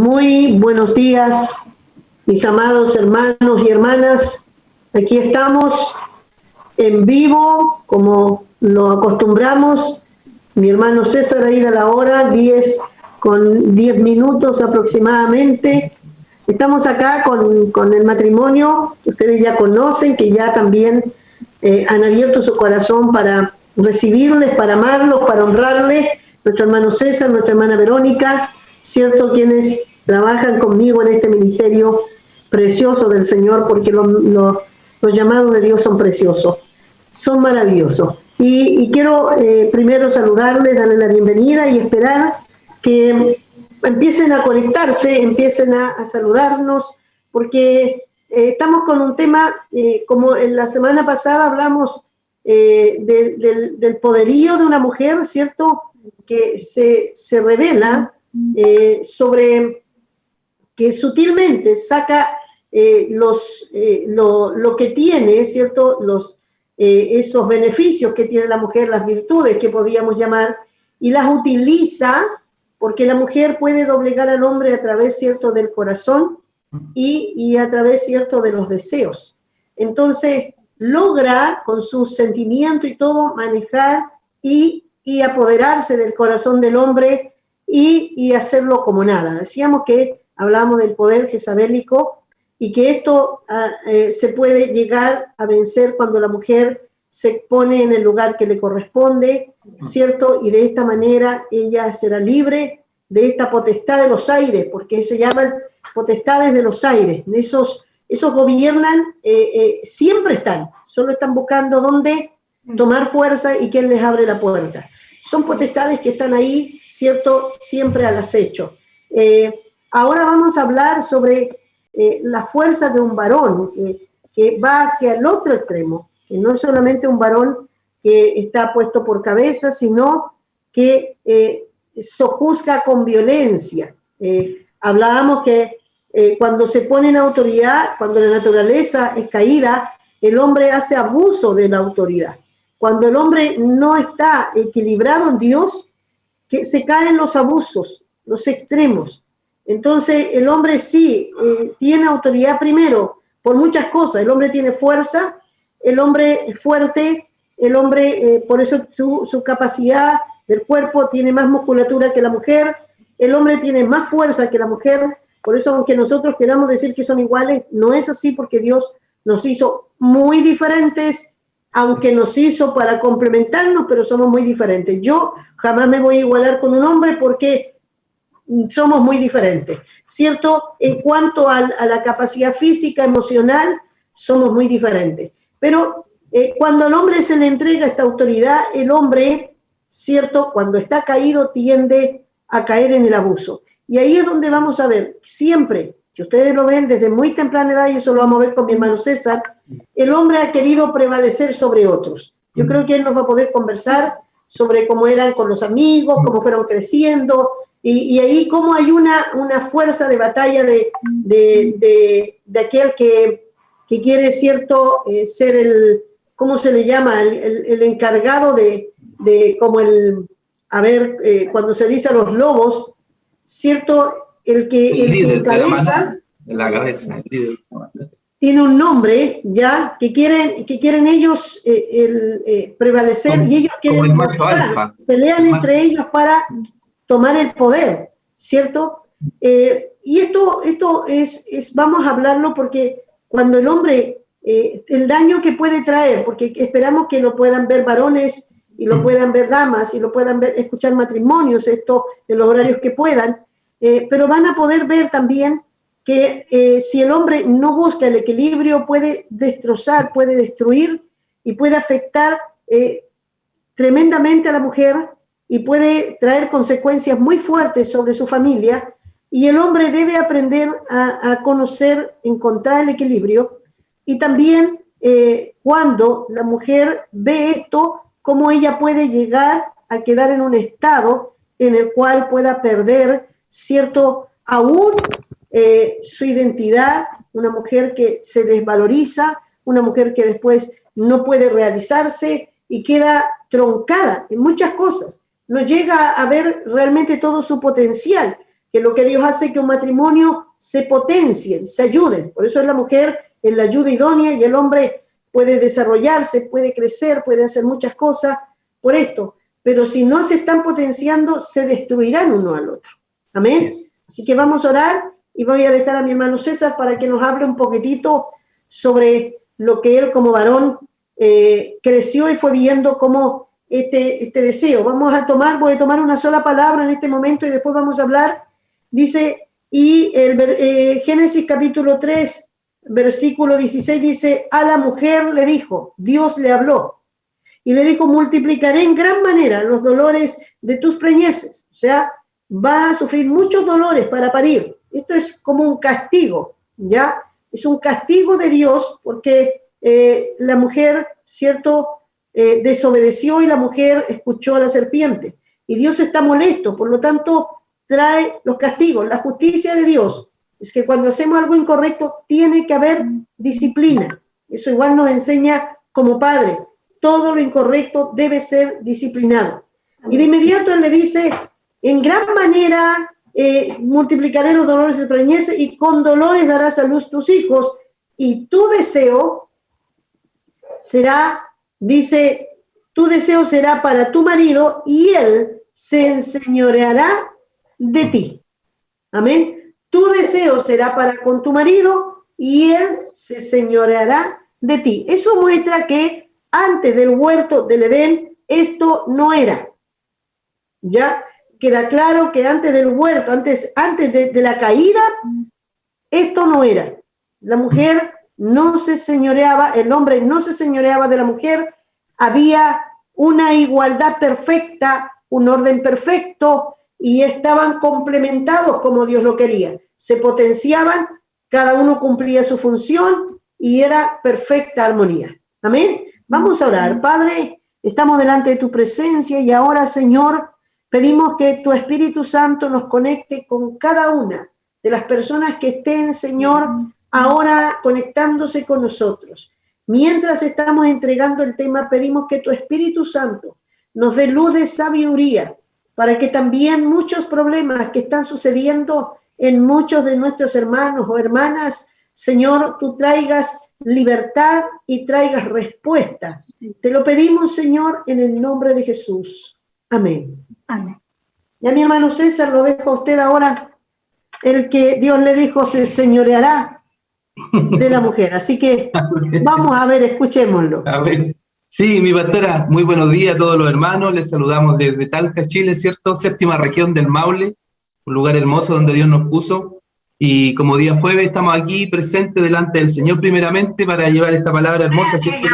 Muy buenos días, mis amados hermanos y hermanas. Aquí estamos en vivo, como lo acostumbramos. Mi hermano César, ahí a la hora, 10 minutos aproximadamente. Estamos acá con el matrimonio que ustedes ya conocen, que ya también han abierto su corazón para recibirles, para amarlos, para honrarles. Nuestro hermano César, nuestra hermana Verónica, ¿cierto? Quienes trabajan conmigo en este ministerio precioso del Señor, porque los llamados de Dios son preciosos, son maravillosos. Y quiero primero saludarles, darles la bienvenida y esperar que empiecen a conectarse, empiecen a saludarnos, porque estamos con un tema, como en la semana pasada hablamos del poderío de una mujer, ¿cierto?, que se revela sobre que sutilmente saca lo que tiene, ¿cierto?, esos beneficios que tiene la mujer, las virtudes que podríamos llamar, y las utiliza porque la mujer puede doblegar al hombre a través, ¿cierto?, del corazón y a través, ¿cierto?, de los deseos. Entonces, logra con su sentimiento y todo manejar y apoderarse del corazón del hombre y hacerlo como nada. Decíamos que hablamos del poder jezabélico y que esto se puede llegar a vencer cuando la mujer se pone en el lugar que le corresponde, ¿cierto? Y de esta manera ella será libre de esta potestad de los aires, porque se llaman potestades de los aires. Esos gobiernan, siempre están, solo están buscando dónde tomar fuerza y quién les abre la puerta. Son potestades que están ahí, ¿cierto?, siempre al acecho. Ahora vamos a hablar sobre la fuerza de un varón que va hacia el otro extremo, que no es solamente un varón que está puesto por cabeza, sino que sojuzga con violencia. Hablábamos que cuando se pone en autoridad, cuando la naturaleza es caída, el hombre hace abuso de la autoridad. Cuando el hombre no está equilibrado en Dios, que se caen los abusos, los extremos. Entonces el hombre sí tiene autoridad primero por muchas cosas. El hombre tiene fuerza, el hombre es fuerte, el hombre, por eso su capacidad del cuerpo tiene más musculatura que la mujer, el hombre tiene más fuerza que la mujer. Por eso, aunque nosotros queramos decir que son iguales, no es así, porque Dios nos hizo muy diferentes, aunque nos hizo para complementarnos, pero somos muy diferentes. Yo jamás me voy a igualar con un hombre porque somos muy diferentes, ¿cierto? En cuanto a la capacidad física, emocional, somos muy diferentes. Pero cuando al hombre se le entrega esta autoridad, el hombre, ¿cierto?, cuando está caído, tiende a caer en el abuso. Y ahí es donde vamos a ver, siempre, que ustedes lo ven desde muy temprana edad, y eso lo vamos a ver con mi hermano César, el hombre ha querido prevalecer sobre otros. Yo creo que él nos va a poder conversar sobre cómo eran con los amigos, cómo fueron creciendo, y ahí cómo hay una fuerza de batalla de aquel que quiere, ¿cierto?, ser el, ¿cómo se le llama?, el encargado de como cuando se dice a los lobos, ¿cierto?, el que encabeza, la cabeza, el líder. Tiene un nombre, ya, que quieren ellos prevalecer, y ellos quieren como el macho alfa. Pelean entre ellos para tomar el poder, ¿cierto? Y esto es, vamos a hablarlo porque cuando el hombre, el daño que puede traer, porque esperamos que lo puedan ver varones y lo puedan ver damas y lo puedan ver, escuchar matrimonios, esto en los horarios que puedan, pero van a poder ver también que si el hombre no busca el equilibrio, puede destrozar, puede destruir y puede afectar tremendamente a la mujer y puede traer consecuencias muy fuertes sobre su familia. Y el hombre debe aprender a conocer, encontrar el equilibrio. Y también cuando la mujer ve esto, cómo ella puede llegar a quedar en un estado en el cual pueda perder, ¿cierto?, aún su identidad, una mujer que se desvaloriza, una mujer que después no puede realizarse y queda troncada en muchas cosas, no llega a ver realmente todo su potencial, que lo que Dios hace es que un matrimonio se potencie, se ayuden. Por eso es la mujer en la ayuda idónea y el hombre puede desarrollarse, puede crecer, puede hacer muchas cosas por esto. Pero si no se están potenciando, se destruirán uno al otro. Amén. Así que vamos a orar y voy a dejar a mi hermano César para que nos hable un poquitito sobre lo que él como varón creció y fue viendo como este deseo. Voy a tomar una sola palabra en este momento y después vamos a hablar. Dice, y Génesis capítulo 3, versículo 16 dice, a la mujer le dijo, Dios le habló, y le dijo, multiplicaré en gran manera los dolores de tus preñeces. O sea, va a sufrir muchos dolores para parir. Esto es como un castigo, ¿ya? Es un castigo de Dios porque la mujer, ¿cierto?, desobedeció y la mujer escuchó a la serpiente. Y Dios está molesto, por lo tanto, trae los castigos. La justicia de Dios es que cuando hacemos algo incorrecto tiene que haber disciplina. Eso igual nos enseña como padre. Todo lo incorrecto debe ser disciplinado. Y de inmediato él le dice, en gran manera multiplicaré los dolores de preñez y con dolores darás a luz tus hijos y tu deseo será, dice, tu deseo será para tu marido y él se enseñoreará de ti. Amén. Tu deseo será para con tu marido y él se señoreará de ti. Eso muestra que antes del huerto del Edén esto no era. Ya queda claro que antes del huerto, antes de la caída, esto no era. La mujer no se señoreaba, el hombre no se señoreaba de la mujer, había una igualdad perfecta, un orden perfecto, y estaban complementados como Dios lo quería. Se potenciaban, cada uno cumplía su función y era perfecta armonía. Amén. Vamos a orar. Padre, estamos delante de tu presencia y ahora, Señor, pedimos que tu Espíritu Santo nos conecte con cada una de las personas que estén, Señor, ahora conectándose con nosotros. Mientras estamos entregando el tema, pedimos que tu Espíritu Santo nos dé luz de sabiduría para que también muchos problemas que están sucediendo en muchos de nuestros hermanos o hermanas, Señor, tú traigas libertad y traigas respuesta. Te lo pedimos, Señor, en el nombre de Jesús. Amén. Amén. Ya mi hermano César, lo dejo a usted ahora. El que Dios le dijo se señoreará de la mujer. Así que vamos a ver, escuchémoslo. A ver. Sí, mi pastora, muy buenos días a todos los hermanos. Les saludamos desde Talca, Chile, ¿cierto? Séptima región del Maule, un lugar hermoso donde Dios nos puso. Y como día jueves estamos aquí presentes delante del Señor primeramente para llevar esta palabra hermosa, ¿cierto?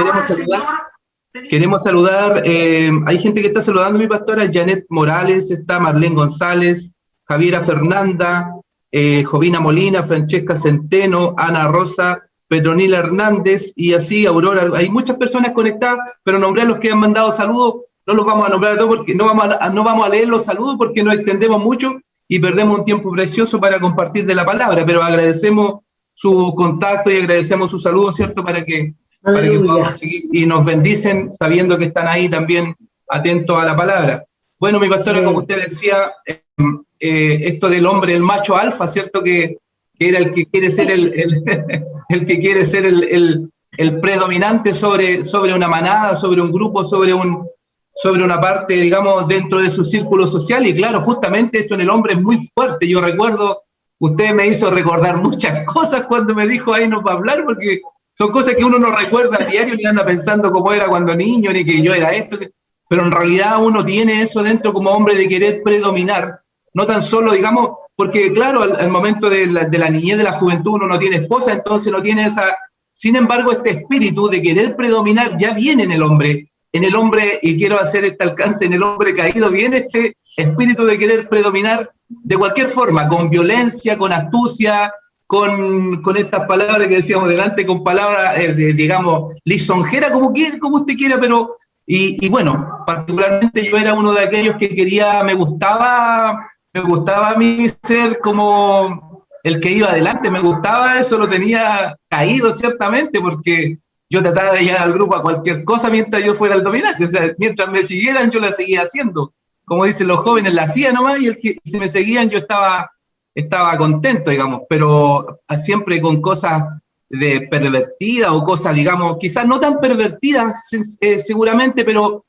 Queremos saludar, hay gente que está saludando a mi pastora, Janet Morales, está Marlene González, Javiera Fernanda, Jovina Molina, Francesca Centeno, Ana Rosa, Petronila Hernández y así Aurora. Hay muchas personas conectadas, pero nombrar los que han mandado saludos, no los vamos a nombrar a todos porque no vamos a leer los saludos porque nos extendemos mucho y perdemos un tiempo precioso para compartir de la palabra, pero agradecemos su contacto y agradecemos su saludo, ¿cierto? Para que podamos seguir y nos bendicen sabiendo que están ahí también atentos a la palabra. Bueno, mi pastora, como usted decía, esto del hombre, el macho alfa, ¿cierto? Que era el que quiere ser el que quiere ser el predominante sobre una manada, sobre un grupo, sobre una parte, digamos, dentro de su círculo social. Y claro, justamente esto en el hombre es muy fuerte. Yo recuerdo, usted me hizo recordar muchas cosas cuando me dijo ahí no para hablar, porque son cosas que uno no recuerda a diario, ni anda pensando cómo era cuando niño, ni que yo era esto, pero en realidad uno tiene eso dentro como hombre de querer predominar, no tan solo, digamos, porque claro, al momento de la niñez, de la juventud, uno no tiene esposa, entonces no tiene esa... Sin embargo, este espíritu de querer predominar ya viene en el hombre, y quiero hacer este alcance, en el hombre caído, viene este espíritu de querer predominar de cualquier forma, con violencia, con astucia, con estas palabras que decíamos delante, con palabras, digamos, lisonjera, como usted quiera, pero, y bueno, particularmente yo era uno de aquellos que quería, me gustaba a mí ser como el que iba adelante, me gustaba eso, lo tenía caído ciertamente, porque yo trataba de llegar al grupo a cualquier cosa mientras yo fuera el dominante, o sea, mientras me siguieran yo la seguía haciendo, como dicen los jóvenes, la hacía nomás, y si me seguían yo estaba estaba contento, digamos, pero siempre con cosas de pervertidas o cosas, digamos, quizás no tan pervertidas seguramente, pero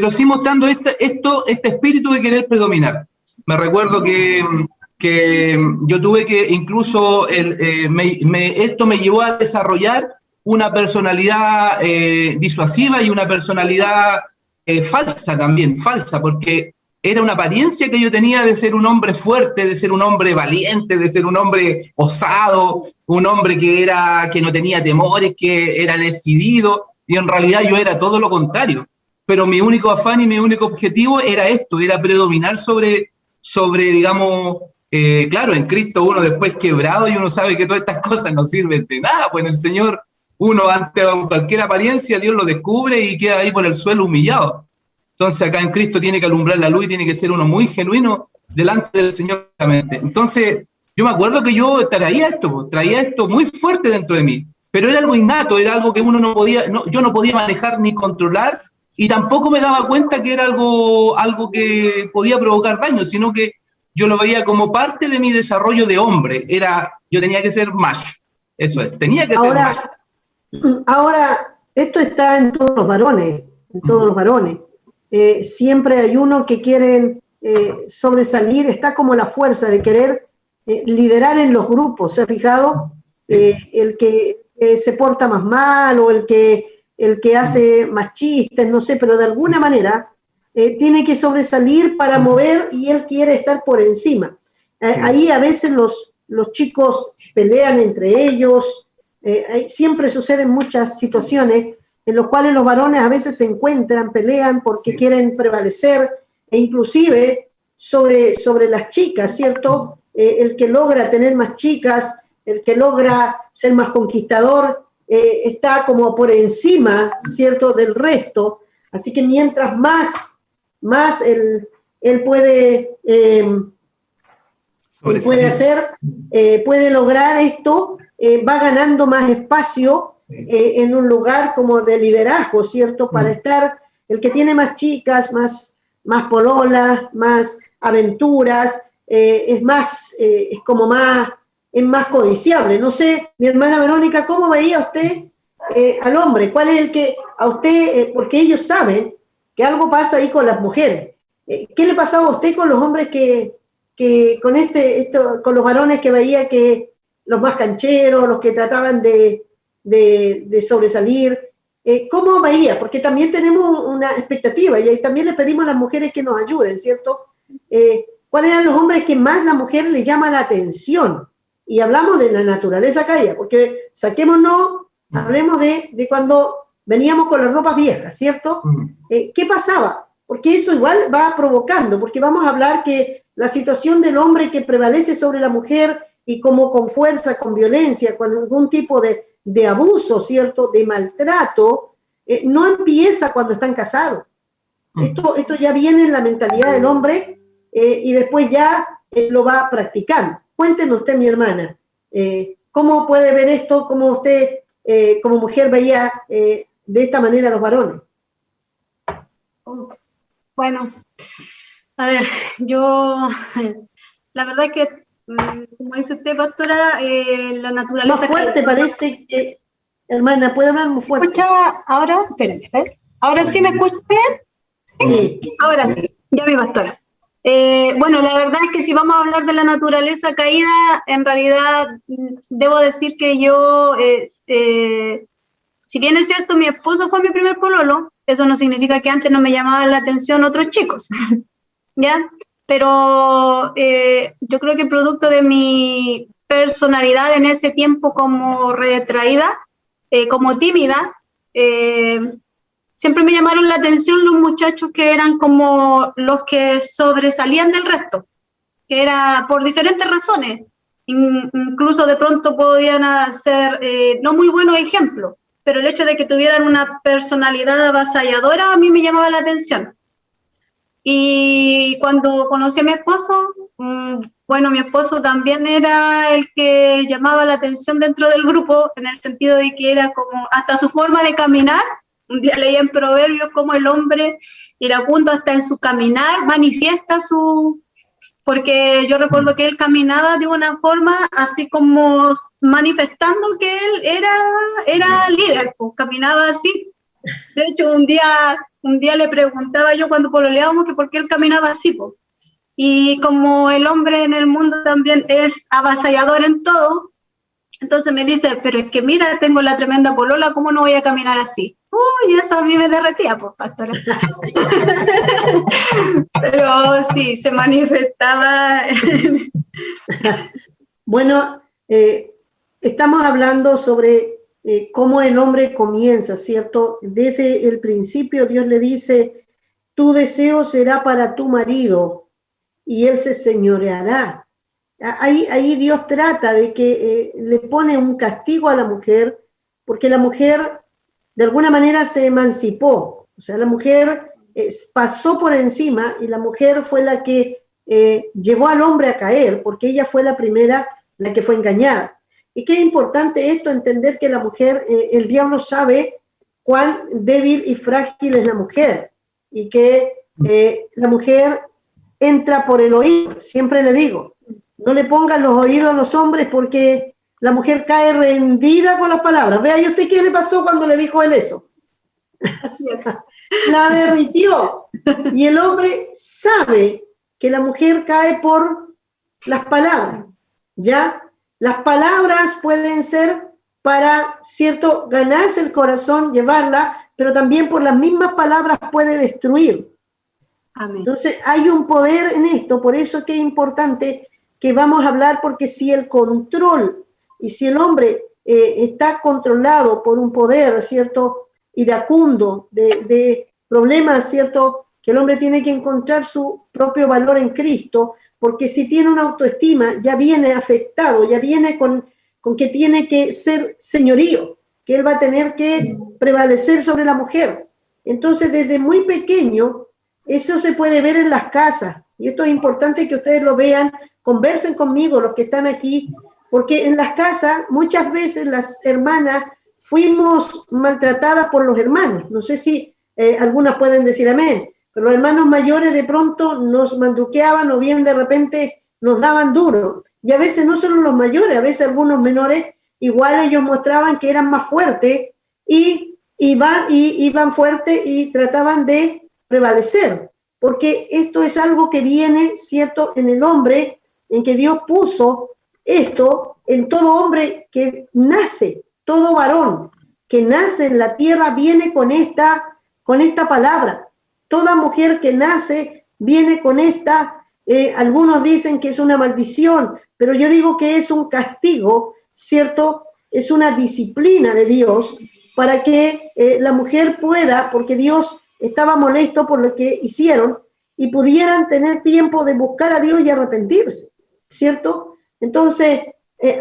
sí mostrando este espíritu de querer predominar. Me recuerdo que yo tuve que incluso, esto me llevó a desarrollar una personalidad disuasiva y una personalidad falsa también, falsa, porque era una apariencia que yo tenía de ser un hombre fuerte, de ser un hombre valiente, de ser un hombre osado, un hombre que no tenía temores, que era decidido, y en realidad yo era todo lo contrario. Pero mi único afán y mi único objetivo era esto, era predominar sobre digamos, claro, en Cristo uno después quebrado y uno sabe que todas estas cosas no sirven de nada, pues en el Señor uno ante cualquier apariencia Dios lo descubre y queda ahí por el suelo humillado. Entonces acá en Cristo tiene que alumbrar la luz y tiene que ser uno muy genuino delante del Señor. Entonces yo me acuerdo que yo traía esto muy fuerte dentro de mí, pero era algo innato, era algo que uno no podía, yo no podía manejar ni controlar, y tampoco me daba cuenta que era algo que podía provocar daño, sino que yo lo veía como parte de mi desarrollo de hombre. Yo tenía que ser macho, eso es, tenía que ser macho. Ahora, esto está en todos los varones, siempre hay uno que quieren sobresalir, está como la fuerza de querer liderar en los grupos. ¿Se ha fijado? El que se porta más mal o el que hace más chistes, no sé, pero de alguna manera tiene que sobresalir para mover y él quiere estar por encima. Ahí a veces los chicos pelean entre ellos, siempre suceden muchas situaciones en las cuales los varones a veces se encuentran, pelean porque quieren prevalecer, e inclusive sobre las chicas, ¿cierto? El que logra tener más chicas, el que logra ser más conquistador, está como por encima, ¿cierto?, del resto. Así que mientras más él puede hacer, puede lograr esto, va ganando más espacio en un lugar como de liderazgo, ¿cierto?, para estar, el que tiene más chicas, más pololas, más aventuras, es como más... es más codiciable. No sé, mi hermana Verónica, ¿cómo veía usted al hombre? ¿Cuál es el que a usted, porque ellos saben que algo pasa ahí con las mujeres? ¿Qué le pasaba a usted con los hombres con los varones que veía que los más cancheros, los que trataban de sobresalir? ¿Cómo veía? Porque también tenemos una expectativa y ahí también le pedimos a las mujeres que nos ayuden, ¿cierto? ¿Cuáles eran los hombres que más la mujer le llama la atención? Y hablamos de la naturaleza caída, porque hablemos de cuando veníamos con las ropas viejas, ¿cierto? ¿Qué pasaba? Porque eso igual va provocando, porque vamos a hablar que la situación del hombre que prevalece sobre la mujer y como con fuerza, con violencia, con algún tipo de abuso, ¿cierto?, de maltrato, no empieza cuando están casados. Esto ya viene en la mentalidad del hombre y después ya lo va practicando. Cuéntenos usted, mi hermana, ¿cómo puede ver esto? ¿Cómo usted, como mujer, veía de esta manera a los varones? Bueno, a ver, yo, la verdad es que, como dice usted, pastora, la naturaleza... Más fuerte parece que... Hermana, ¿puede hablar muy fuerte? ¿Me escucha ahora? Espérenme. ¿Ahora sí me escucha bien? Sí. Ahora sí, ya mi pastora. Bueno, la verdad es que si vamos a hablar de la naturaleza caída, en realidad debo decir que yo, si bien es cierto, mi esposo fue mi primer pololo, eso no significa que antes no me llamaban la atención otros chicos, ¿ya? Pero yo creo que producto de mi personalidad en ese tiempo como retraída, como tímida, siempre me llamaron la atención los muchachos que eran como los que sobresalían del resto, que era por diferentes razones, incluso de pronto podían ser no muy buenos ejemplos, pero el hecho de que tuvieran una personalidad avasalladora a mí me llamaba la atención. Y cuando conocí a mi esposo, bueno, mi esposo también era el que llamaba la atención dentro del grupo, en el sentido de que era como hasta su forma de caminar. Un día leía en Proverbios cómo el hombre iracundo hasta en su caminar manifiesta su porque yo recuerdo que él caminaba de una forma así como manifestando que él era líder, pues caminaba así. De hecho, un día le preguntaba yo cuando pololeábamos que por qué él caminaba así, pues. Y como el hombre en el mundo también es avasallador en todo, entonces me dice, pero es que mira, tengo la tremenda polola, ¿cómo no voy a caminar así? Uy, eso a mí me derretía, pues, pastora. Pero sí, se manifestaba. Bueno, estamos hablando sobre cómo el hombre comienza, ¿cierto? Desde el principio Dios le dice, tu deseo será para tu marido y él se señoreará. Ahí Dios trata de que le pone un castigo a la mujer, porque la mujer de alguna manera se emancipó, o sea, la mujer pasó por encima y la mujer fue la que llevó al hombre a caer, porque ella fue la primera, la que fue engañada. Y qué importante esto, entender que la mujer, el diablo sabe cuán débil y frágil es la mujer, y que la mujer entra por el oído, siempre le digo, no le pongan los oídos a los hombres porque la mujer cae rendida con las palabras. Vea, ¿y usted qué le pasó cuando le dijo él eso? Así es. La derritió. Y el hombre sabe que la mujer cae por las palabras, ¿ya? Las palabras pueden ser para, ¿cierto?, ganarse el corazón, llevarla, pero también por las mismas palabras puede destruir. Amén. Entonces hay un poder en esto, por eso que es importante que vamos a hablar, porque si el control y si el hombre está controlado por un poder, ¿cierto?, iracundo, de problemas, ¿cierto?, que el hombre tiene que encontrar su propio valor en Cristo, porque si tiene una autoestima ya viene afectado, ya viene con que tiene que ser señorío, que él va a tener que prevalecer sobre la mujer. Entonces desde muy pequeño eso se puede ver en las casas, y esto es importante que ustedes lo vean, conversen conmigo los que están aquí, porque en las casas muchas veces las hermanas fuimos maltratadas por los hermanos. No sé si algunas pueden decir amén, pero los hermanos mayores de pronto nos manduqueaban o bien de repente nos daban duro. Y a veces no solo los mayores, a veces algunos menores, igual ellos mostraban que eran más fuertes y iban fuertes y trataban de prevalecer, porque esto es algo que viene, ¿cierto?, en el hombre, en que Dios puso esto en todo hombre que nace, todo varón que nace en la tierra viene con esta palabra. Toda mujer que nace viene con esta, algunos dicen que es una maldición, pero yo digo que es un castigo, ¿cierto? Es una disciplina de Dios para que la mujer pueda, porque Dios estaba molesto por lo que hicieron, y pudieran tener tiempo de buscar a Dios y arrepentirse, ¿cierto? Entonces,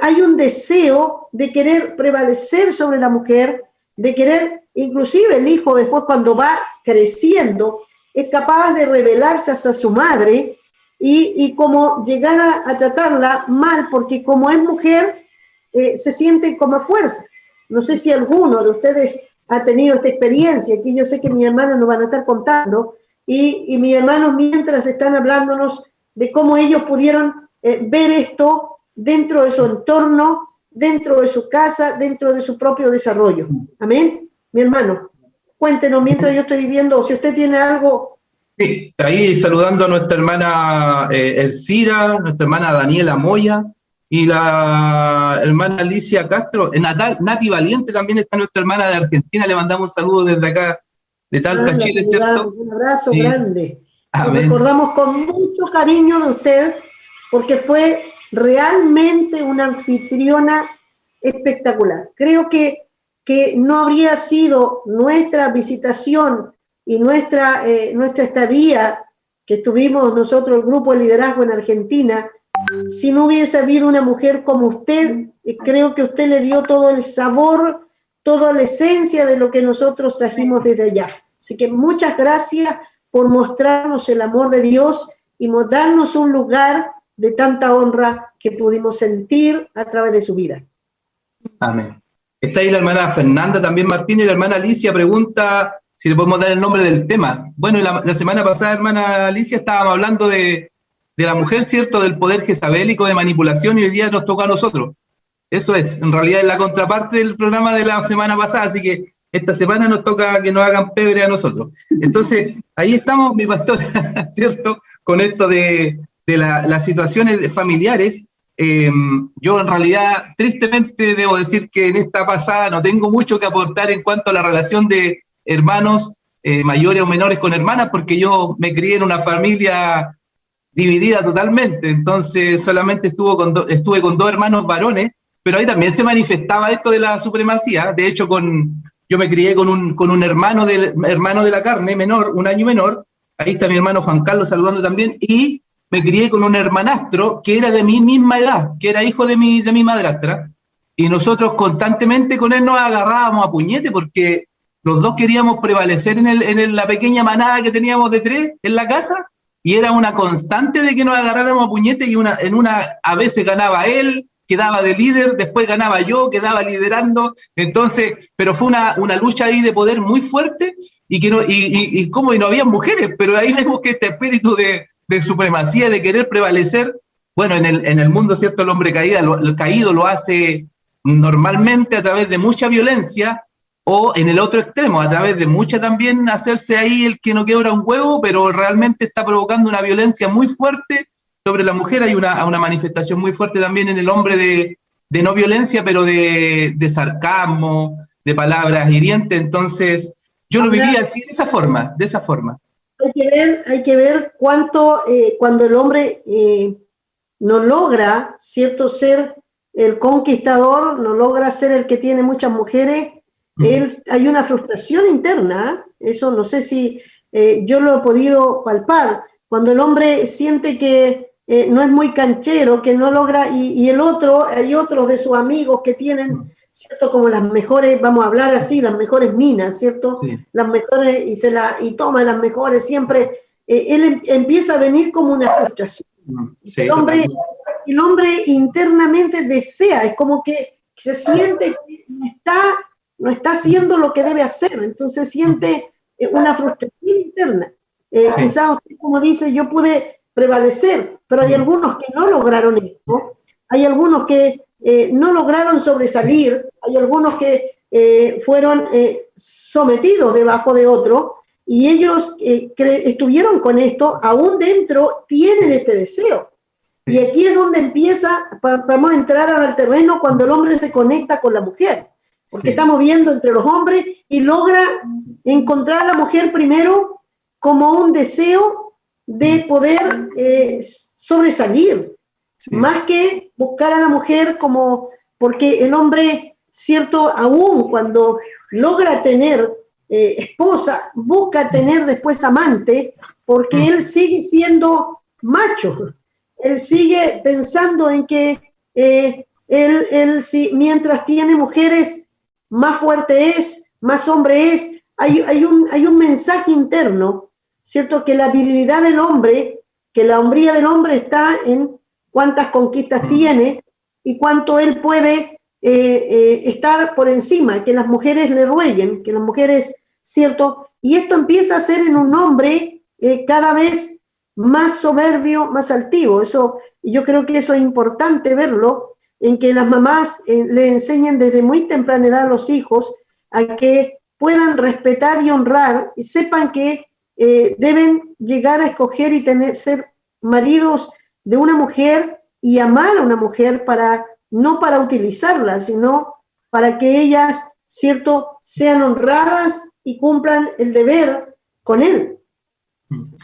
hay un deseo de querer prevalecer sobre la mujer, de querer, inclusive el hijo después cuando va creciendo, es capaz de rebelarse hacia su madre y como llegar a tratarla mal, porque como es mujer, se siente como fuerza. No sé si alguno de ustedes ha tenido esta experiencia, que yo sé que mis hermanos nos van a estar contando, y mis hermanos mientras están hablándonos de cómo ellos pudieron ver esto dentro de su entorno, dentro de su casa, dentro de su propio desarrollo. Amén. Mi hermano, cuéntenos mientras yo estoy viviendo, o si usted tiene algo. Sí, ahí saludando a nuestra hermana Elcira, nuestra hermana Daniela Moya y la hermana Alicia Castro. Nati Valiente también está nuestra hermana de Argentina, le mandamos un saludo desde acá, de Talca, Chile, ¿cierto? Un abrazo Sí. grande. Amén. Nos recordamos con mucho cariño de usted, porque fue realmente una anfitriona espectacular. Creo que no habría sido nuestra visitación y nuestra estadía que tuvimos nosotros, el grupo de liderazgo en Argentina, si no hubiese habido una mujer como usted. Creo que usted le dio todo el sabor, toda la esencia de lo que nosotros trajimos desde allá. Así que muchas gracias por mostrarnos el amor de Dios y darnos un lugar de tanta honra que pudimos sentir a través de su vida. Amén. Está ahí la hermana Fernanda también Martínez, y la hermana Alicia pregunta si le podemos dar el nombre del tema. Bueno, la semana pasada, hermana Alicia, estábamos hablando de de la mujer, ¿cierto? Del poder jezabélico de manipulación, y hoy día nos toca a nosotros. Eso es, en realidad es la contraparte del programa de la semana pasada, así que esta semana nos toca que nos hagan pebre a nosotros. Entonces, ahí estamos, mi pastora, ¿cierto? Con esto de las situaciones familiares. Yo en realidad, tristemente, debo decir que en esta pasada no tengo mucho que aportar en cuanto a la relación de hermanos mayores o menores con hermanas, porque yo me crié en una familia dividida totalmente, entonces solamente estuve con 2 hermanos varones, pero ahí también se manifestaba esto de la supremacía. De hecho, yo me crié con un hermano de la carne menor, 1 año menor, ahí está mi hermano Juan Carlos saludando también, y me crié con un hermanastro que era de mi misma edad, que era hijo de mi madrastra, y nosotros constantemente con él nos agarrábamos a puñete, porque los dos queríamos prevalecer en la pequeña manada que teníamos de 3 en la casa, y era una constante de que nos agarráramos a puñete, y a veces ganaba él, quedaba de líder, después ganaba yo, quedaba liderando. Entonces, pero fue una lucha ahí de poder muy fuerte, y no había mujeres, pero ahí vemos que este espíritu de supremacía, de querer prevalecer, bueno, en el mundo, ¿cierto? El hombre caído lo hace normalmente a través de mucha violencia, o en el otro extremo, a través de mucha también hacerse ahí el que no quiebra un huevo, pero realmente está provocando una violencia muy fuerte sobre la mujer. Hay una manifestación muy fuerte también en el hombre de no violencia, pero de sarcasmo, de palabras hirientes. Entonces, yo lo viví así, de esa forma. Hay que ver cuánto, cuando el hombre no logra, ¿cierto?, ser el conquistador, no logra ser el que tiene muchas mujeres, hay una frustración interna, eso no sé si yo lo he podido palpar, cuando el hombre siente que no es muy canchero, que no logra, y hay otros de sus amigos que tienen, ¿cierto?, como las mejores, vamos a hablar así, las mejores minas, ¿cierto? Sí. Las mejores, y toma las mejores siempre, él empieza a venir como una frustración. Sí, el hombre internamente desea, es como que se siente que no está haciendo lo que debe hacer, entonces siente una frustración interna. Quizás, como dice, yo pude prevalecer, pero hay algunos que no lograron esto, hay algunos que no lograron sobresalir, hay algunos que fueron sometidos debajo de otro, y ellos estuvieron con esto, aún dentro tienen este deseo. Y aquí es donde vamos a entrar ahora al terreno cuando el hombre se conecta con la mujer, porque estamos viendo entre los hombres y logra encontrar a la mujer primero como un deseo de poder sobresalir, más que buscar a la mujer como, porque el hombre, cierto, aún cuando logra tener esposa, busca tener después amante, porque él sigue siendo macho, él sigue pensando en que él mientras tiene mujeres, más fuerte es, más hombre es. Hay un mensaje interno, ¿cierto? Que la virilidad del hombre, que la hombría del hombre está en cuántas conquistas tiene y cuánto él puede estar por encima, que las mujeres le rueguen, que las mujeres, ¿cierto? Y esto empieza a ser en un hombre cada vez más soberbio, más altivo. Eso, yo creo que eso es importante verlo, en que las mamás le enseñen desde muy temprana edad a los hijos a que puedan respetar y honrar y sepan que deben llegar a escoger y ser maridos de una mujer y amar a una mujer no para utilizarla, sino para que ellas, ¿cierto?, sean honradas y cumplan el deber con él.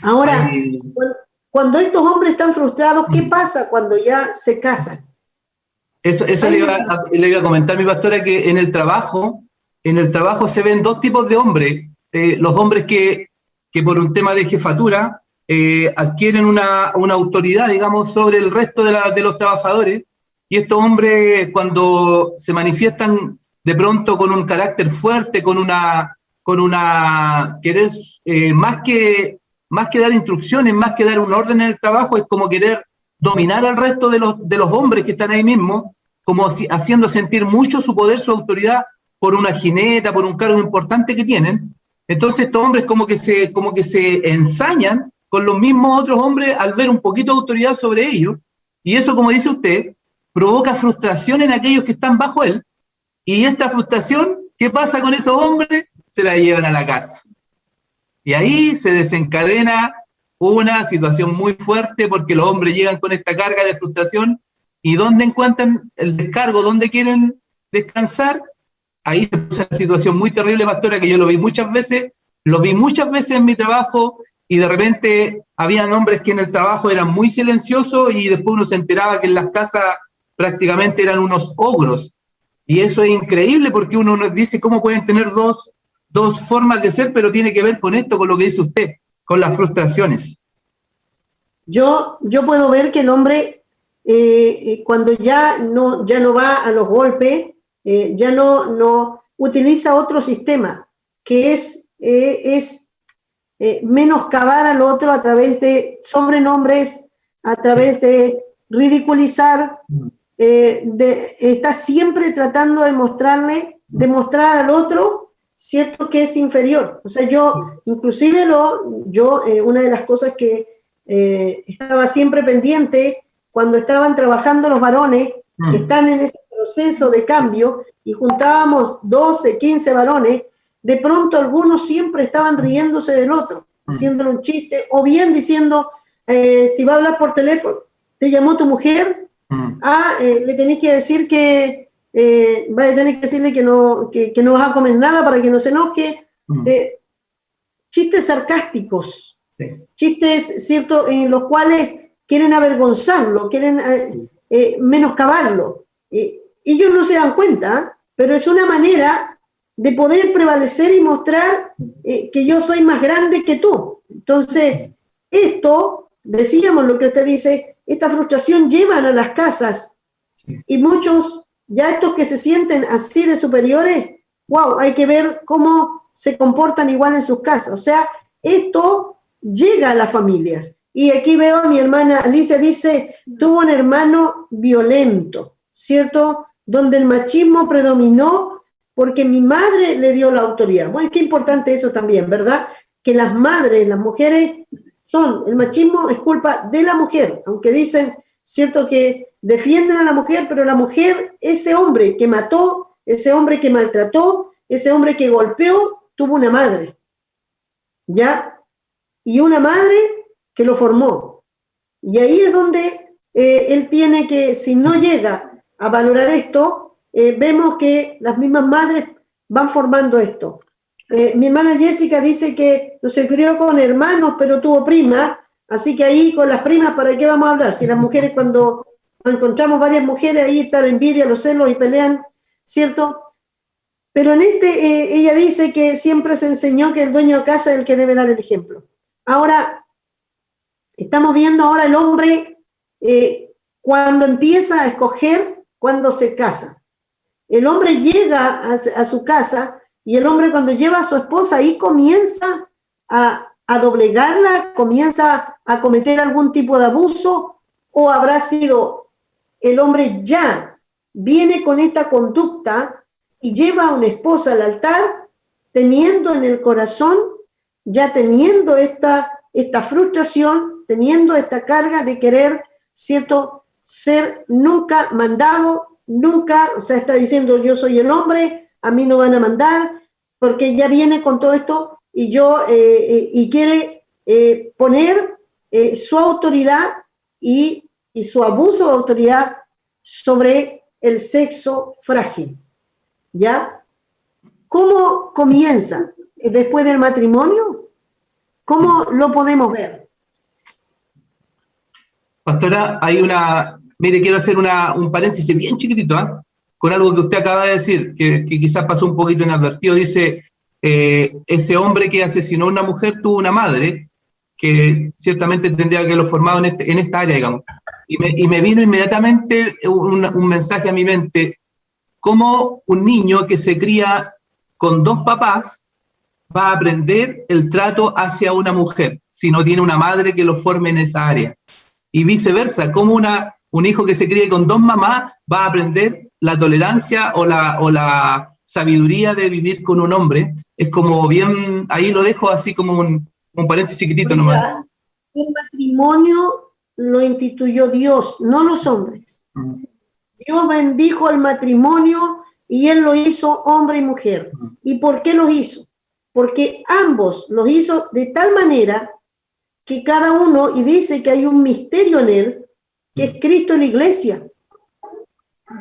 Ahora, cuando estos hombres están frustrados, ¿qué pasa cuando ya se casan? Eso le iba a comentar, mi pastora, que en el trabajo se ven 2 tipos de hombres. Los hombres que por un tema de jefatura adquieren una autoridad, digamos, sobre el resto de los trabajadores, y estos hombres, cuando se manifiestan de pronto con un carácter fuerte, con una querer, más que dar instrucciones, más que dar un orden en el trabajo, es como querer dominar al resto de los hombres que están ahí mismo, como haciendo sentir mucho su poder, su autoridad, por una jineta, por un cargo importante que tienen. Entonces estos hombres como que se ensañan con los mismos otros hombres al ver un poquito de autoridad sobre ellos, y eso, como dice usted, provoca frustración en aquellos que están bajo él, y esta frustración, ¿qué pasa con esos hombres? Se la llevan a la casa. Y ahí se desencadena una situación muy fuerte porque los hombres llegan con esta carga de frustración y ¿dónde encuentran el descargo? ¿Dónde quieren descansar? Ahí se puso una situación muy terrible, pastora, que yo lo vi muchas veces en mi trabajo y de repente habían hombres que en el trabajo eran muy silenciosos y después uno se enteraba que en las casas prácticamente eran unos ogros. Y eso es increíble porque uno nos dice cómo pueden tener dos formas de ser, pero tiene que ver con esto, con lo que dice usted, con las frustraciones. Yo puedo ver que el hombre, cuando ya no va a los golpes, ya no utiliza otro sistema, que es menoscabar al otro a través de sobrenombres, a través de ridiculizar, está siempre tratando de mostrar al otro, cierto, que es inferior. O sea, yo, inclusive una de las cosas que estaba siempre pendiente cuando estaban trabajando los varones, que están en ese proceso de cambio, y juntábamos 12, 15 varones, de pronto algunos siempre estaban riéndose del otro, haciéndole un chiste, o bien diciendo, si va a hablar por teléfono, ¿te llamó tu mujer? Le tenés que decir que vas a tener que decirle que no vas a comer nada para que no se enoje. Chistes sarcásticos, chistes, ¿cierto?, en los cuales quieren avergonzarlo, quieren menoscabarlo. Ellos no se dan cuenta, pero es una manera de poder prevalecer y mostrar que yo soy más grande que tú. Entonces, esto, decíamos lo que usted dice, esta frustración llevan a las casas, y muchos, ya estos que se sienten así de superiores, wow, hay que ver cómo se comportan igual en sus casas. O sea, esto llega a las familias. Y aquí veo a mi hermana Alicia, dice, tuvo un hermano violento, ¿cierto? Donde el machismo predominó porque mi madre le dio la autoridad. Bueno, qué importante eso también, ¿verdad? Que las madres, las mujeres, el machismo es culpa de la mujer, aunque dicen, ¿cierto?, que defienden a la mujer, pero la mujer, ese hombre que mató, ese hombre que maltrató, ese hombre que golpeó, tuvo una madre, ¿ya? Y una madre que lo formó. Y ahí es donde él tiene que, si no llega a valorar esto, vemos que las mismas madres van formando esto. Mi hermana Jessica dice que no se crió con hermanos, pero tuvo primas, así que ahí con las primas, ¿para qué vamos a hablar? Si las mujeres, cuando encontramos varias mujeres, ahí está la envidia, los celos y pelean, ¿cierto? Pero en ella dice que siempre se enseñó que el dueño de casa es el que debe dar el ejemplo. Ahora, estamos viendo ahora el hombre cuando empieza a escoger, cuando se casa. El hombre llega a su casa y el hombre cuando lleva a su esposa ahí comienza a doblegarla, comienza a cometer algún tipo de abuso, o habrá sido el hombre ya viene con esta conducta y lleva a una esposa al altar teniendo en el corazón, ya teniendo esta frustración, teniendo esta carga de querer, ¿cierto?, ser nunca mandado, nunca, o sea, está diciendo yo soy el hombre, a mí no van a mandar, porque ya viene con todo esto y quiere poner su autoridad y su abuso de autoridad sobre el sexo frágil, ¿ya? ¿Cómo comienza? ¿Después del matrimonio? ¿Cómo lo podemos ver? Pastora, mire, quiero hacer un paréntesis bien chiquitito, con algo que usted acaba de decir, que quizás pasó un poquito inadvertido. Dice, ese hombre que asesinó a una mujer tuvo una madre, que ciertamente tendría que haberlo formado en esta área, digamos. Y me vino inmediatamente un mensaje a mi mente, cómo un niño que se cría con dos papás va a aprender el trato hacia una mujer, si no tiene una madre que lo forme en esa área. Y viceversa, como un hijo que se críe con dos mamás va a aprender la tolerancia o la sabiduría de vivir con un hombre. Es como bien, ahí lo dejo así como un paréntesis chiquitito nomás. el matrimonio lo instituyó Dios, no los hombres. Dios bendijo el matrimonio y Él lo hizo hombre y mujer. ¿Y por qué los hizo? Porque ambos los hizo de tal manera que cada uno, y dice que hay un misterio en Él, que es Cristo en la iglesia.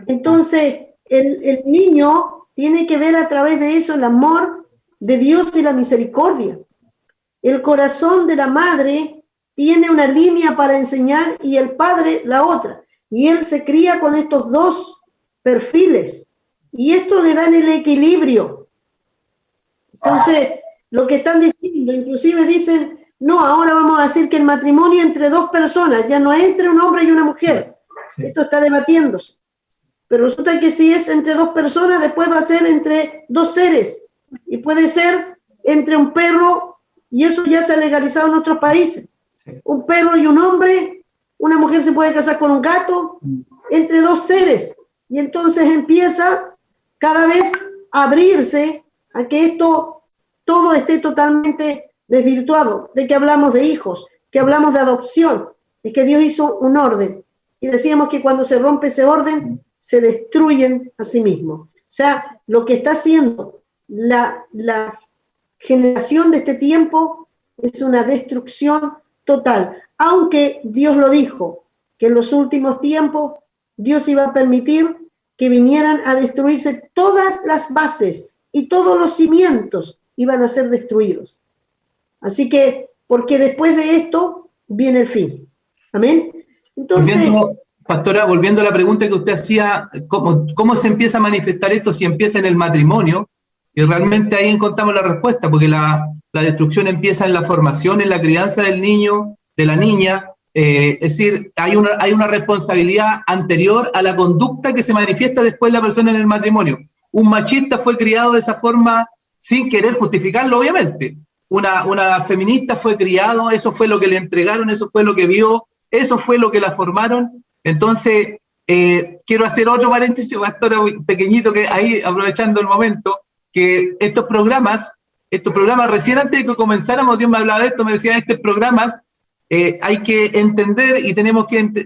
Entonces, el niño tiene que ver a través de eso el amor de Dios y la misericordia. El corazón de la madre tiene una línea para enseñar y el padre la otra. Y él se cría con estos dos perfiles. Y esto le da el equilibrio. Entonces, lo que están diciendo, inclusive dicen, no, ahora vamos a decir que el matrimonio entre dos personas, ya no es entre un hombre y una mujer. Sí. Esto está debatiéndose. Pero resulta que si es entre dos personas, después va a ser entre dos seres. Y puede ser entre un perro, y eso ya se ha legalizado en otros países. Sí. Un perro y un hombre, una mujer se puede casar con un gato, entre dos seres. Y entonces empieza cada vez a abrirse a que esto todo esté totalmente desvirtuado, de que hablamos de hijos, que hablamos de adopción, de que Dios hizo un orden. Y decíamos que cuando se rompe ese orden, se destruyen a sí mismos. O sea, lo que está haciendo la generación de este tiempo es una destrucción total. Aunque Dios lo dijo, que en los últimos tiempos Dios iba a permitir que vinieran a destruirse todas las bases y todos los cimientos iban a ser destruidos. Así que, porque después de esto viene el fin. Amén. Entonces, Pastora, volviendo a la pregunta que usted hacía, ¿cómo se empieza a manifestar esto si empieza en el matrimonio? Y realmente ahí encontramos la respuesta, porque la destrucción empieza en la formación, en la crianza del niño, de la niña. Es decir, hay una responsabilidad anterior a la conducta que se manifiesta después la persona en el matrimonio. Un machista fue criado de esa forma sin querer justificarlo, obviamente. Una feminista fue criado, eso fue lo que le entregaron, eso fue lo que vio, eso fue lo que la formaron. Entonces, quiero hacer otro paréntesis, pastora, pequeñito, que ahí, aprovechando el momento, que estos programas, recién antes de que comenzáramos, Dios me hablaba de esto, me decía, estos programas hay que entender y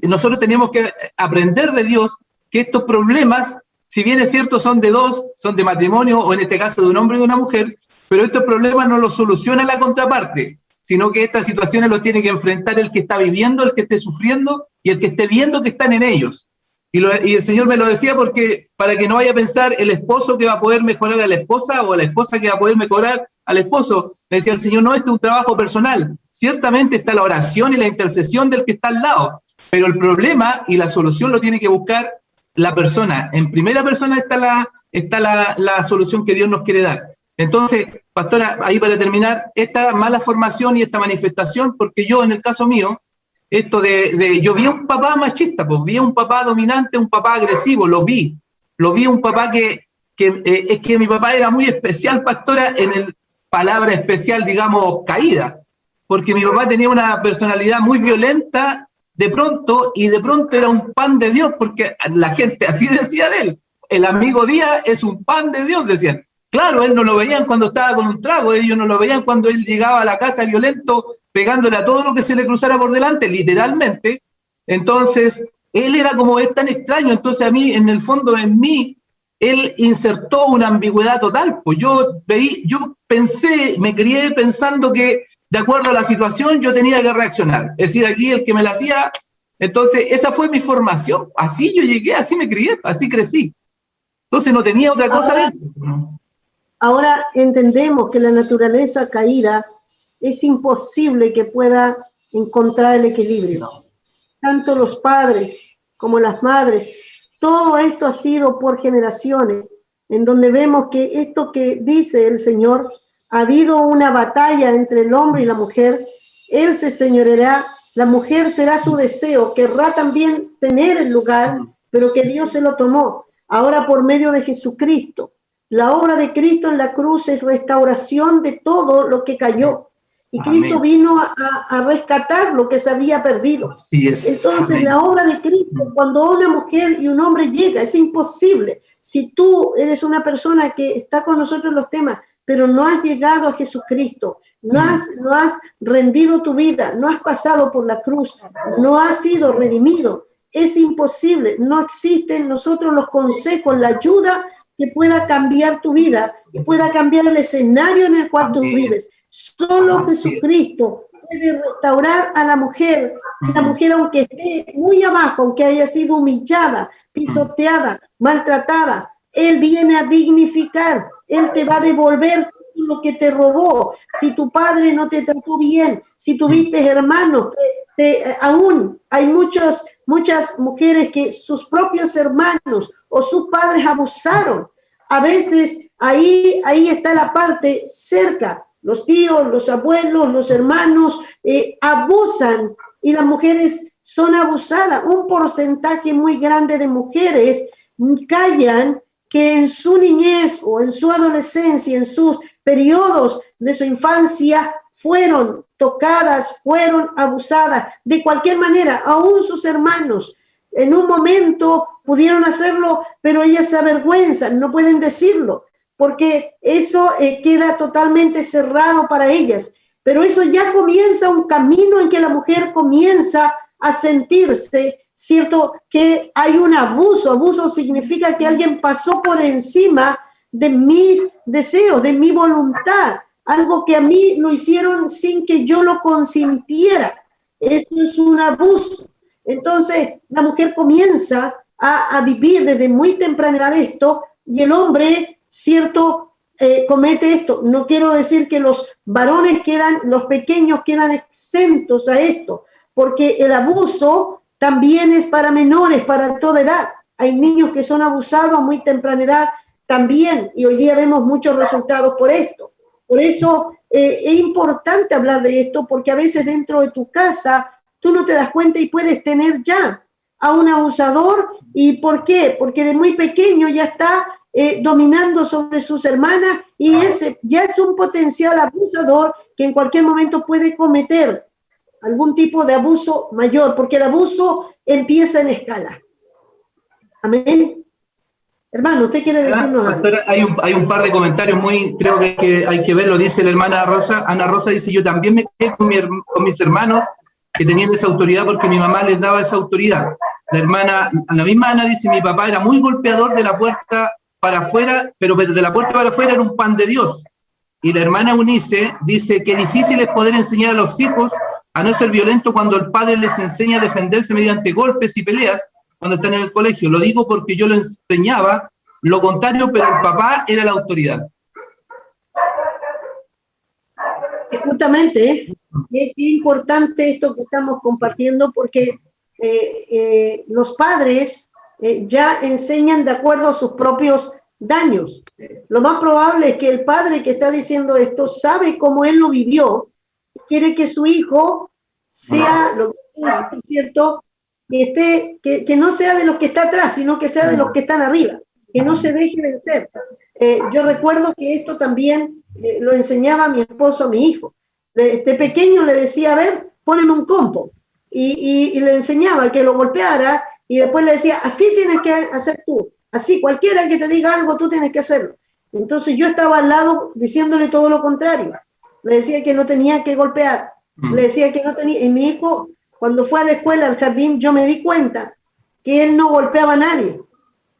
nosotros tenemos que aprender de Dios que estos problemas, si bien es cierto, son de dos, son de matrimonio, o en este caso de un hombre y de una mujer, pero estos problemas no los soluciona la contraparte, sino que estas situaciones los tiene que enfrentar el que está viviendo, el que esté sufriendo y el que esté viendo que están en ellos. Y el Señor me lo decía porque para que no vaya a pensar el esposo que va a poder mejorar a la esposa o la esposa que va a poder mejorar al esposo. Me decía el Señor, no, este es un trabajo personal. Ciertamente está la oración y la intercesión del que está al lado, pero el problema y la solución lo tiene que buscar la persona. En primera persona está la solución que Dios nos quiere dar. Entonces, pastora, ahí para terminar, esta mala formación y esta manifestación, porque yo en el caso mío, yo vi a un papá machista, pues vi a un papá dominante, un papá agresivo, lo vi un papá que mi papá era muy especial, pastora, en el palabra especial, digamos, caída, porque mi papá tenía una personalidad muy violenta de pronto era un pan de Dios, porque la gente así decía de él, el amigo Díaz es un pan de Dios, decían. Claro, él no lo veían cuando estaba con un trago, ellos no lo veían cuando él llegaba a la casa violento, pegándole a todo lo que se le cruzara por delante, literalmente. Entonces, él era como es tan extraño, entonces a mí, en el fondo, en mí, él insertó una ambigüedad total. Pues yo pensé, me crié pensando que, de acuerdo a la situación, yo tenía que reaccionar. Es decir, aquí el que me la hacía, entonces, esa fue mi formación. Así yo llegué, así me crié, así crecí. Entonces, no tenía otra cosa dentro, ¿no? Ahora entendemos que la naturaleza caída es imposible que pueda encontrar el equilibrio. Tanto los padres como las madres, todo esto ha sido por generaciones, en donde vemos que esto que dice el Señor, ha habido una batalla entre el hombre y la mujer, Él se señoreará, la mujer será su deseo, querrá también tener el lugar, pero que Dios se lo tomó. Ahora por medio de Jesucristo, la obra de Cristo en la cruz es restauración de todo lo que cayó. Y Cristo Amén. Vino a rescatar lo que se había perdido. Así es. Entonces, Amén. La obra de Cristo, cuando una mujer y un hombre llega, es imposible. Si tú eres una persona que está con nosotros en los temas, pero no has llegado a Jesucristo, no has rendido tu vida, no has pasado por la cruz, no has sido redimido. Es imposible, no existen nosotros los consejos, la ayuda que pueda cambiar tu vida, que pueda cambiar el escenario en el cual tú vives. Solo Jesucristo puede restaurar a la mujer, aunque esté muy abajo, aunque haya sido humillada, pisoteada, maltratada, Él viene a dignificar, Él te va a devolver lo que te robó. Si tu padre no te trató bien, si tuviste hermanos, aún hay muchas mujeres que sus propios hermanos o sus padres abusaron. A veces ahí está la parte cerca. Los tíos, los abuelos, los hermanos abusan y las mujeres son abusadas. Un porcentaje muy grande de mujeres callan que en su niñez o en su adolescencia, en sus periodos de su infancia, fueron tocadas, fueron abusadas. De cualquier manera, aún sus hermanos en un momento pudieron hacerlo, pero ellas se avergüenzan, no pueden decirlo, porque eso queda totalmente cerrado para ellas. Pero eso ya comienza un camino en que la mujer comienza a sentirse, ¿cierto?, que hay un abuso. Abuso significa que alguien pasó por encima de mis deseos, de mi voluntad, algo que a mí lo hicieron sin que yo lo consintiera. Eso es un abuso. Entonces, la mujer comienza a vivir desde muy temprana edad esto, y el hombre, ¿cierto?, comete esto. No quiero decir que los varones los pequeños quedan exentos a esto, porque el abuso también es para menores, para toda edad. Hay niños que son abusados a muy temprana edad también, y hoy día vemos muchos resultados por esto. Por eso es importante hablar de esto, porque a veces dentro de tu casa tú no te das cuenta y puedes tener ya a un abusador. ¿Y por qué? Porque de muy pequeño ya está dominando sobre sus hermanas, y ese ya es un potencial abusador que en cualquier momento puede cometer algún tipo de abuso mayor, porque el abuso empieza en escala. Amén. Hermano, ¿usted quiere decirnos algo? Pastora, hay un par de comentarios creo que hay que verlo. Dice la hermana Rosa, Ana Rosa dice: yo también me quedé con mis hermanos que tenían esa autoridad porque mi mamá les daba esa autoridad. La misma Ana dice: mi papá era muy golpeador de la puerta para afuera, pero de la puerta para afuera era un pan de Dios. Y la hermana Eunice dice que difícil es poder enseñar a los hijos a no ser violento cuando el padre les enseña a defenderse mediante golpes y peleas cuando están en el colegio. Lo digo porque yo lo enseñaba lo contrario, pero el papá era la autoridad. Justamente, es importante esto que estamos compartiendo, porque los padres ya enseñan de acuerdo a sus propios daños. Lo más probable es que el padre que está diciendo esto sabe cómo él lo vivió, quiere que su hijo sea, lo que es cierto, que no sea de los que está atrás, sino que sea de los que están arriba, que no se deje vencer. Yo recuerdo que esto también lo enseñaba mi esposo a mi hijo. De pequeño le decía: a ver, poneme un compo, y le enseñaba que lo golpeara, y después le decía: así tienes que hacer tú, así cualquiera que te diga algo, tú tienes que hacerlo. Entonces yo estaba al lado diciéndole todo lo contrario. Le decía que no tenía que golpear, le decía que no tenía, y mi hijo, cuando fue a la escuela, al jardín, yo me di cuenta que él no golpeaba a nadie.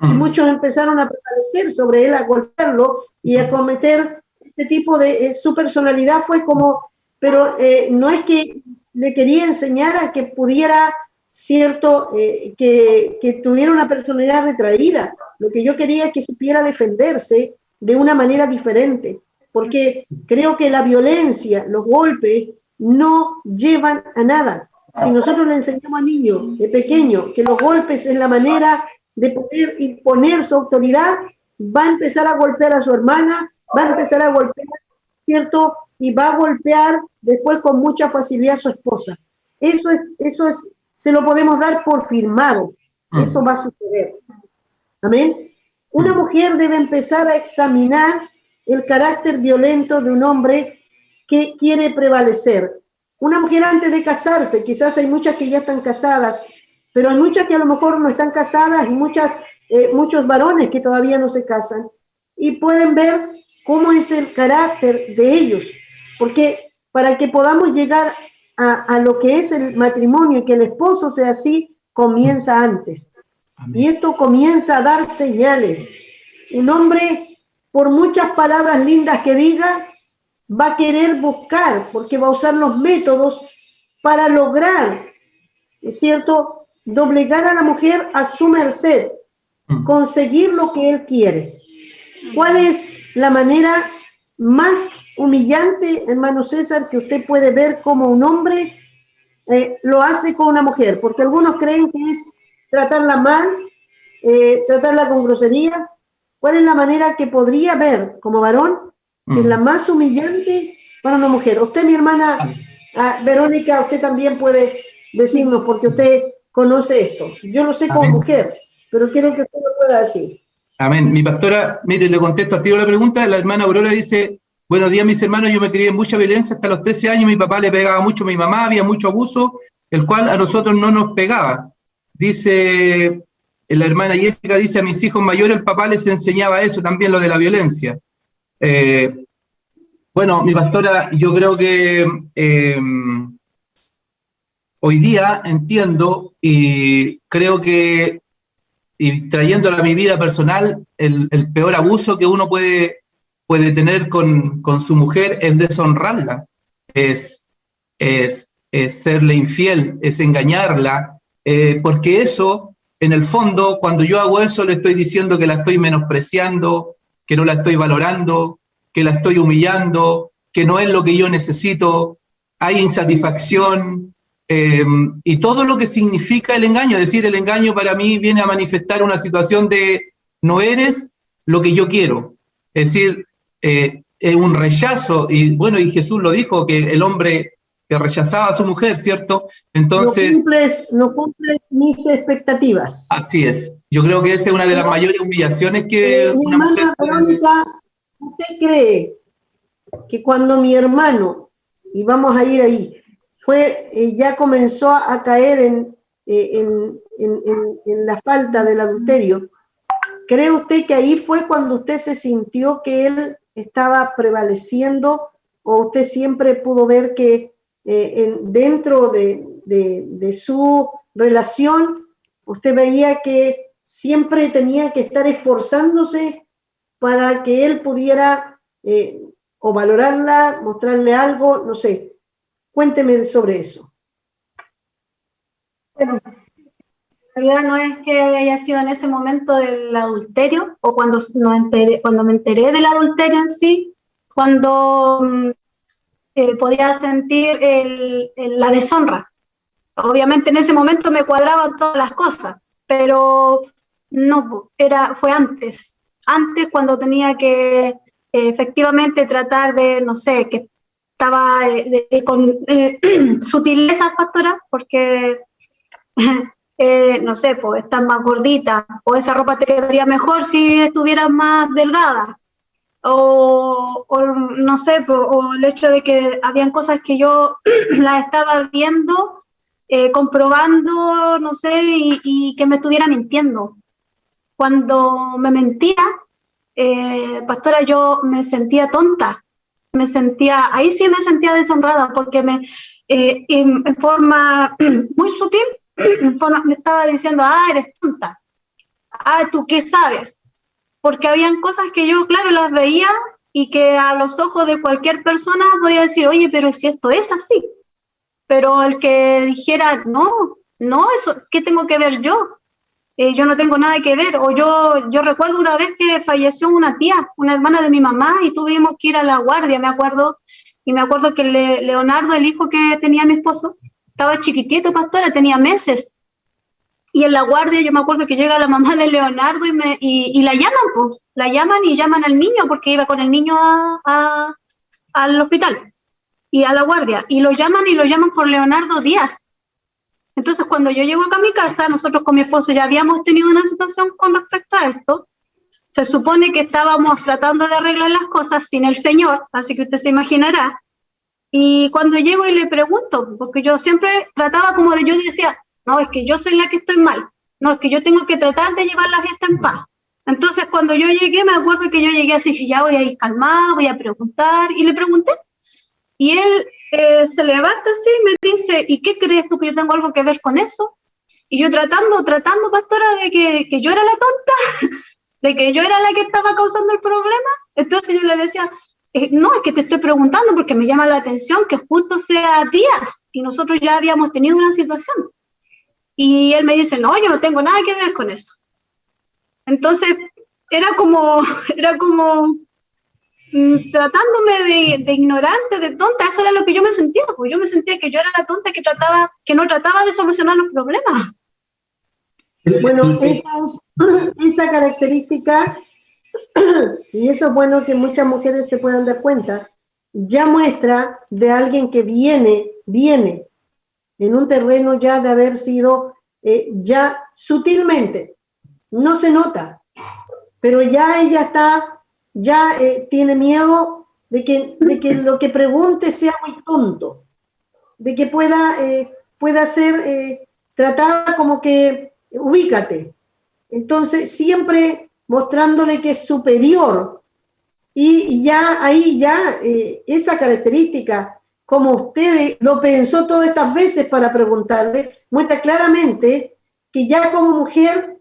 Y muchos empezaron a prevalecer sobre él, a golpearlo y a cometer este tipo de... su personalidad fue como... Pero no es que le quería enseñar a que pudiera, cierto, que tuviera una personalidad retraída. Lo que yo quería es que supiera defenderse de una manera diferente. Porque creo que la violencia, los golpes, no llevan a nada. Si nosotros le enseñamos a niños de pequeño que los golpes es la manera de poder imponer su autoridad, va a empezar a golpear a su hermana, va a empezar a golpear, ¿cierto? Y va a golpear después con mucha facilidad a su esposa. Eso es, se lo podemos dar por firmado. Eso va a suceder. Amén. Una mujer debe empezar a examinar el carácter violento de un hombre que quiere prevalecer. Una mujer antes de casarse, quizás hay muchas que ya están casadas, pero hay muchas que a lo mejor no están casadas, y muchos varones que todavía no se casan, y pueden ver cómo es el carácter de ellos, porque para que podamos llegar a lo que es el matrimonio y que el esposo sea así, comienza antes. Amén. Y esto comienza a dar señales. Un hombre, por muchas palabras lindas que diga, va a querer buscar, porque va a usar los métodos para lograr, ¿es cierto?, doblegar a la mujer a su merced, conseguir lo que él quiere. ¿Cuál es la manera más humillante, hermano César, que usted puede ver como un hombre lo hace con una mujer? Porque algunos creen que es tratarla mal, tratarla con grosería. ¿Cuál es la manera que podría ver como varón que es la más humillante para una mujer? Usted, mi hermana Verónica, usted también puede decirnos, porque usted conoce esto. Yo lo sé como mujer, pero quiero que usted lo pueda decir. Amén. Mi pastora, mire, le contesto al tiro la pregunta. La hermana Aurora dice: buenos días, mis hermanos, yo me crié en mucha violencia hasta los 13 años, mi papá le pegaba mucho a mi mamá, había mucho abuso, el cual a nosotros no nos pegaba. Dice la hermana Jessica, dice: a mis hijos mayores el papá les enseñaba eso, también lo de la violencia. Bueno, mi pastora, yo creo que hoy día entiendo y creo que, y trayéndolo a mi vida personal, el peor abuso que uno puede tener con su mujer es deshonrarla, es serle infiel, es engañarla, porque eso, en el fondo, cuando yo hago eso, le estoy diciendo que la estoy menospreciando, que no la estoy valorando, que la estoy humillando, que no es lo que yo necesito, hay insatisfacción, y todo lo que significa el engaño. Es decir, el engaño para mí viene a manifestar una situación de no eres lo que yo quiero. Es decir, es un rechazo, y bueno, y Jesús lo dijo, que el hombre que rechazaba a su mujer, ¿cierto? Entonces... No cumples mis expectativas. Así es. Yo creo que esa es una de las mayores humillaciones que mi una hermana mujer... Verónica, ¿usted cree que cuando mi hermano, y vamos a ir ahí, ya comenzó a caer en la falta del adulterio, ¿cree usted que ahí fue cuando usted se sintió que él estaba prevaleciendo, o usted siempre pudo ver que dentro de su relación usted veía que siempre tenía que estar esforzándose para que él pudiera o valorarla, mostrarle algo, no sé? Cuénteme sobre eso. Bueno, en realidad no es que haya sido en ese momento del adulterio, o cuando me enteré del adulterio en sí, cuando podía sentir la deshonra. Obviamente en ese momento me cuadraban todas las cosas, pero no, fue antes cuando tenía que efectivamente tratar de, no sé, que estaba con sutilezas, pastora, porque no sé, pues estás más gordita, o esa ropa te quedaría mejor si estuvieras más delgada, o no sé, pues, o el hecho de que habían cosas que yo las estaba viendo, comprobando, no sé, y que me estuviera mintiendo. Cuando me mentía, pastora, yo me sentía tonta, ahí sí me sentía deshonrada, porque en forma muy sutil, me estaba diciendo: eres tonta, ¿tú qué sabes? Porque habían cosas que yo, claro, las veía, y que a los ojos de cualquier persona voy a decir: oye, pero si esto es así. Pero el que dijera: no, eso, ¿qué tengo que ver yo? Yo no tengo nada que ver. O yo recuerdo una vez que falleció una tía, una hermana de mi mamá, y tuvimos que ir a la guardia, me acuerdo que Leonardo, el hijo que tenía mi esposo, estaba chiquitito, pastora, tenía meses. Y en la guardia yo me acuerdo que llega la mamá de Leonardo y la llaman, pues, y llaman al niño, porque iba con el niño al hospital y a la guardia, y lo llaman por Leonardo Díaz. Entonces, cuando yo llego acá a mi casa, nosotros con mi esposo ya habíamos tenido una situación con respecto a esto. Se supone que estábamos tratando de arreglar las cosas sin el Señor, así que usted se imaginará. Y cuando llego y le pregunto, porque yo siempre trataba como yo decía: no, es que yo soy la que estoy mal, no, es que yo tengo que tratar de llevar la fiesta en paz. Entonces, cuando yo llegué, me acuerdo que yo llegué así, dije, ya voy a ir calmada, voy a preguntar, y le pregunté. Y él se levanta así y me dice, ¿y qué crees tú, que yo tengo algo que ver con eso? Y yo tratando, pastora, de que yo era la tonta, de que yo era la que estaba causando el problema. Entonces yo le decía, no, es que te estoy preguntando porque me llama la atención que justo sea días y nosotros ya habíamos tenido una situación. Y él me dice, no, yo no tengo nada que ver con eso. Entonces era como tratándome de ignorante, de tonta. Eso era lo que yo me sentía, pues yo me sentía que yo era la tonta que no trataba de solucionar los problemas. Bueno, esa característica, y eso es bueno que muchas mujeres se puedan dar cuenta, ya muestra de alguien que viene en un terreno ya de haber sido ya sutilmente, no se nota, pero ya ella está, ya tiene miedo de que lo que pregunte sea muy tonto, de que pueda ser tratada como que ubícate. Entonces, siempre mostrándole que es superior. Y ya ahí, esa característica, como usted lo pensó todas estas veces para preguntarle, muestra claramente que ya como mujer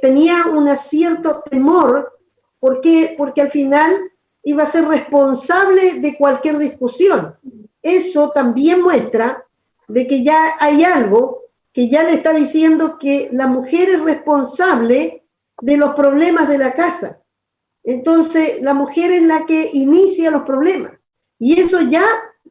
tenía un cierto temor, porque al final iba a ser responsable de cualquier discusión. Eso también muestra de que ya hay algo que ya le está diciendo que la mujer es responsable de los problemas de la casa. Entonces, la mujer es la que inicia los problemas. Y eso ya,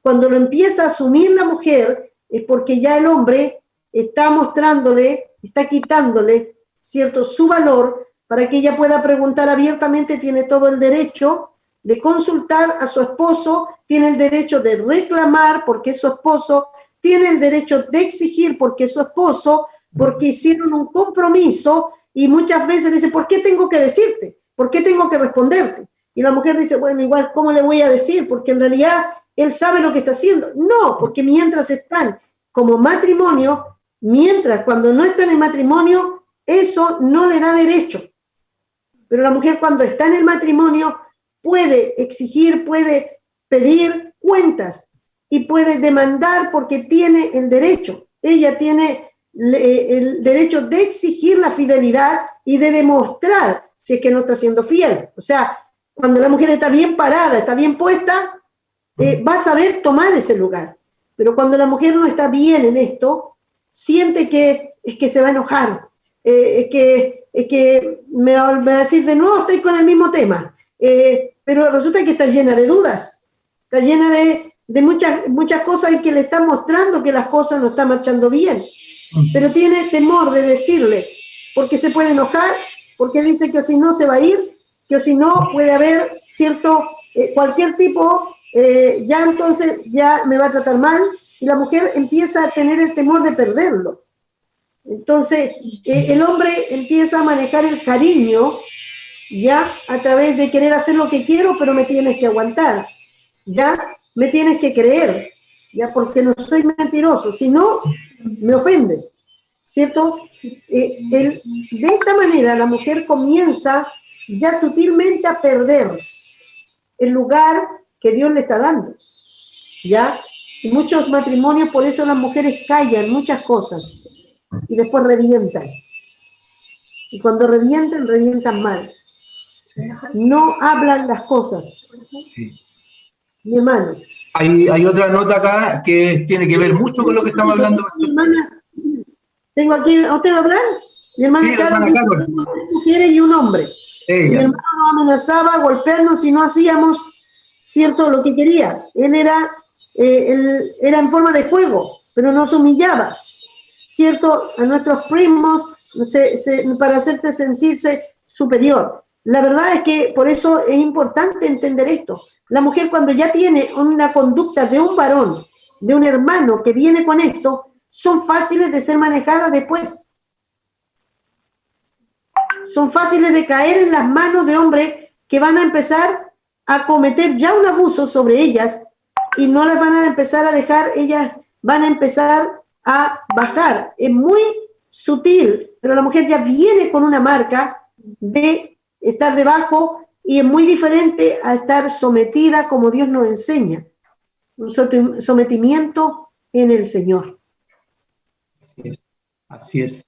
cuando lo empieza a asumir la mujer, es porque ya el hombre está mostrándole, está quitándole, ¿cierto?, su valor para que ella pueda preguntar abiertamente. Tiene todo el derecho de consultar a su esposo, tiene el derecho de reclamar porque es su esposo, tiene el derecho de exigir porque es su esposo, porque hicieron un compromiso, y muchas veces le dice, ¿por qué tengo que decirte? ¿Por qué tengo que responderte? Y la mujer dice, bueno, igual, ¿cómo le voy a decir? Porque en realidad él sabe lo que está haciendo. No, porque mientras están como matrimonio, mientras cuando no están en matrimonio, eso no le da derecho. Pero la mujer cuando está en el matrimonio puede exigir, puede pedir cuentas y puede demandar porque tiene el derecho. Ella tiene el derecho de exigir la fidelidad y de demostrar si es que no está siendo fiel. O sea, cuando la mujer está bien parada, está bien puesta, va a saber tomar ese lugar. Pero cuando la mujer no está bien en esto, siente que es que se va a enojar, es que me va a decir de nuevo, estoy con el mismo tema. Pero resulta que está llena de dudas, está llena de muchas cosas y que le está mostrando que las cosas no están marchando bien. Pero tiene temor de decirle, porque se puede enojar, porque dice que si no se va a ir, que si no puede haber cualquier tipo, ya entonces ya me va a tratar mal, y la mujer empieza a tener el temor de perderlo. Entonces, el hombre empieza a manejar el cariño, ya a través de querer hacer lo que quiero, pero me tienes que aguantar, ya me tienes que creer, ya porque no soy mentiroso, si no, me ofendes, ¿cierto? De esta manera la mujer comienza ya sutilmente a perder el lugar que Dios le está dando, ¿ya? Y muchos matrimonios, por eso las mujeres callan muchas cosas y después revientan. Y cuando revientan, revientan mal. No hablan las cosas. Mi hermano. Hay otra nota acá que tiene que ver mucho con lo que estamos hablando. Mi hermana, tengo aquí, ¿usted va a hablar? Mi hermana, Sí, Carol, hermana Carol. tengo 2 mujeres y un hombre. Ella. Mi hermano nos amenazaba a golpearnos si no hacíamos, ¿cierto?, lo que quería. Él era en forma de juego, pero nos humillaba, ¿cierto?, a nuestros primos para hacerte sentirse superior. La verdad es que por eso es importante entender esto. La mujer, cuando ya tiene una conducta de un varón, de un hermano que viene con esto, son fáciles de ser manejadas después. Son fáciles de caer en las manos de hombres que van a empezar a cometer ya un abuso sobre ellas y no las van a empezar a dejar, ellas van a empezar a bajar. Es muy sutil, pero la mujer ya viene con una marca de estar debajo y es muy diferente a estar sometida como Dios nos enseña. Un sometimiento en el Señor. Así es. Así es.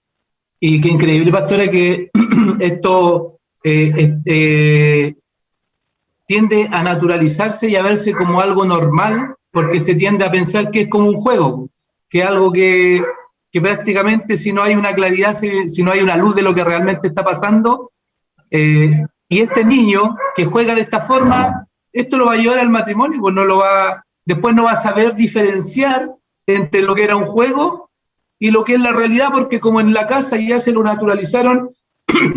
Y qué increíble, pastora, que esto tiende a naturalizarse y a verse como algo normal, porque se tiende a pensar que es como un juego, que es algo que prácticamente si no hay una claridad, si no hay una luz de lo que realmente está pasando, y este niño que juega de esta forma, esto lo va a llevar al matrimonio, pues después no va a saber diferenciar entre lo que era un juego y lo que es la realidad, porque como en la casa ya se lo naturalizaron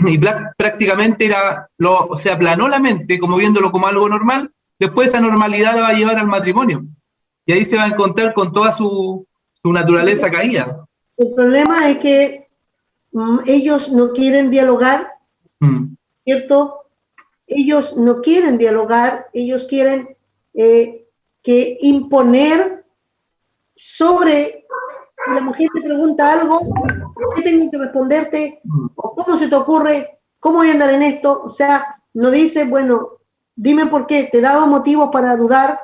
y prácticamente se aplanó la mente, como viéndolo como algo normal, después esa normalidad la va a llevar al matrimonio. Y ahí se va a encontrar con toda su naturaleza caída. El problema es que ellos no quieren dialogar, ¿cierto? Ellos no quieren dialogar, ellos quieren que imponer sobre, y la mujer te pregunta algo, ¿qué tengo que responderte? ¿O cómo se te ocurre? ¿Cómo voy a andar en esto? O sea, no dice, bueno, dime por qué, te he dado motivos para dudar,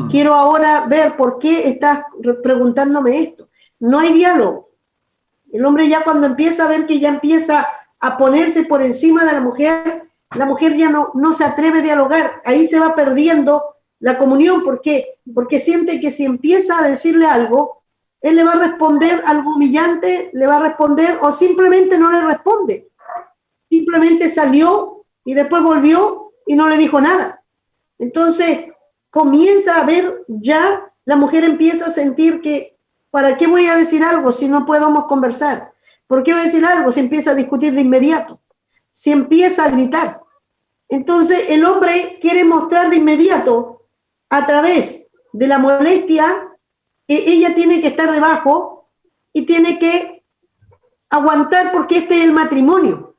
quiero ahora ver por qué estás preguntándome esto. No hay diálogo. El hombre ya cuando empieza a ver que ya empieza a ponerse por encima de la mujer ya no se atreve a dialogar. Ahí se va perdiendo la comunión. ¿Por qué? Porque siente que si empieza a decirle algo, él le va a responder algo humillante, le va a responder o simplemente no le responde. Simplemente salió y después volvió y no le dijo nada. Entonces comienza a ver ya, la mujer empieza a sentir que ¿para qué voy a decir algo si no podemos conversar? ¿Por qué voy a decir algo si empieza a discutir de inmediato? Si empieza a gritar. Entonces el hombre quiere mostrar de inmediato a través de la molestia que ella tiene que estar debajo y tiene que aguantar porque este es el matrimonio.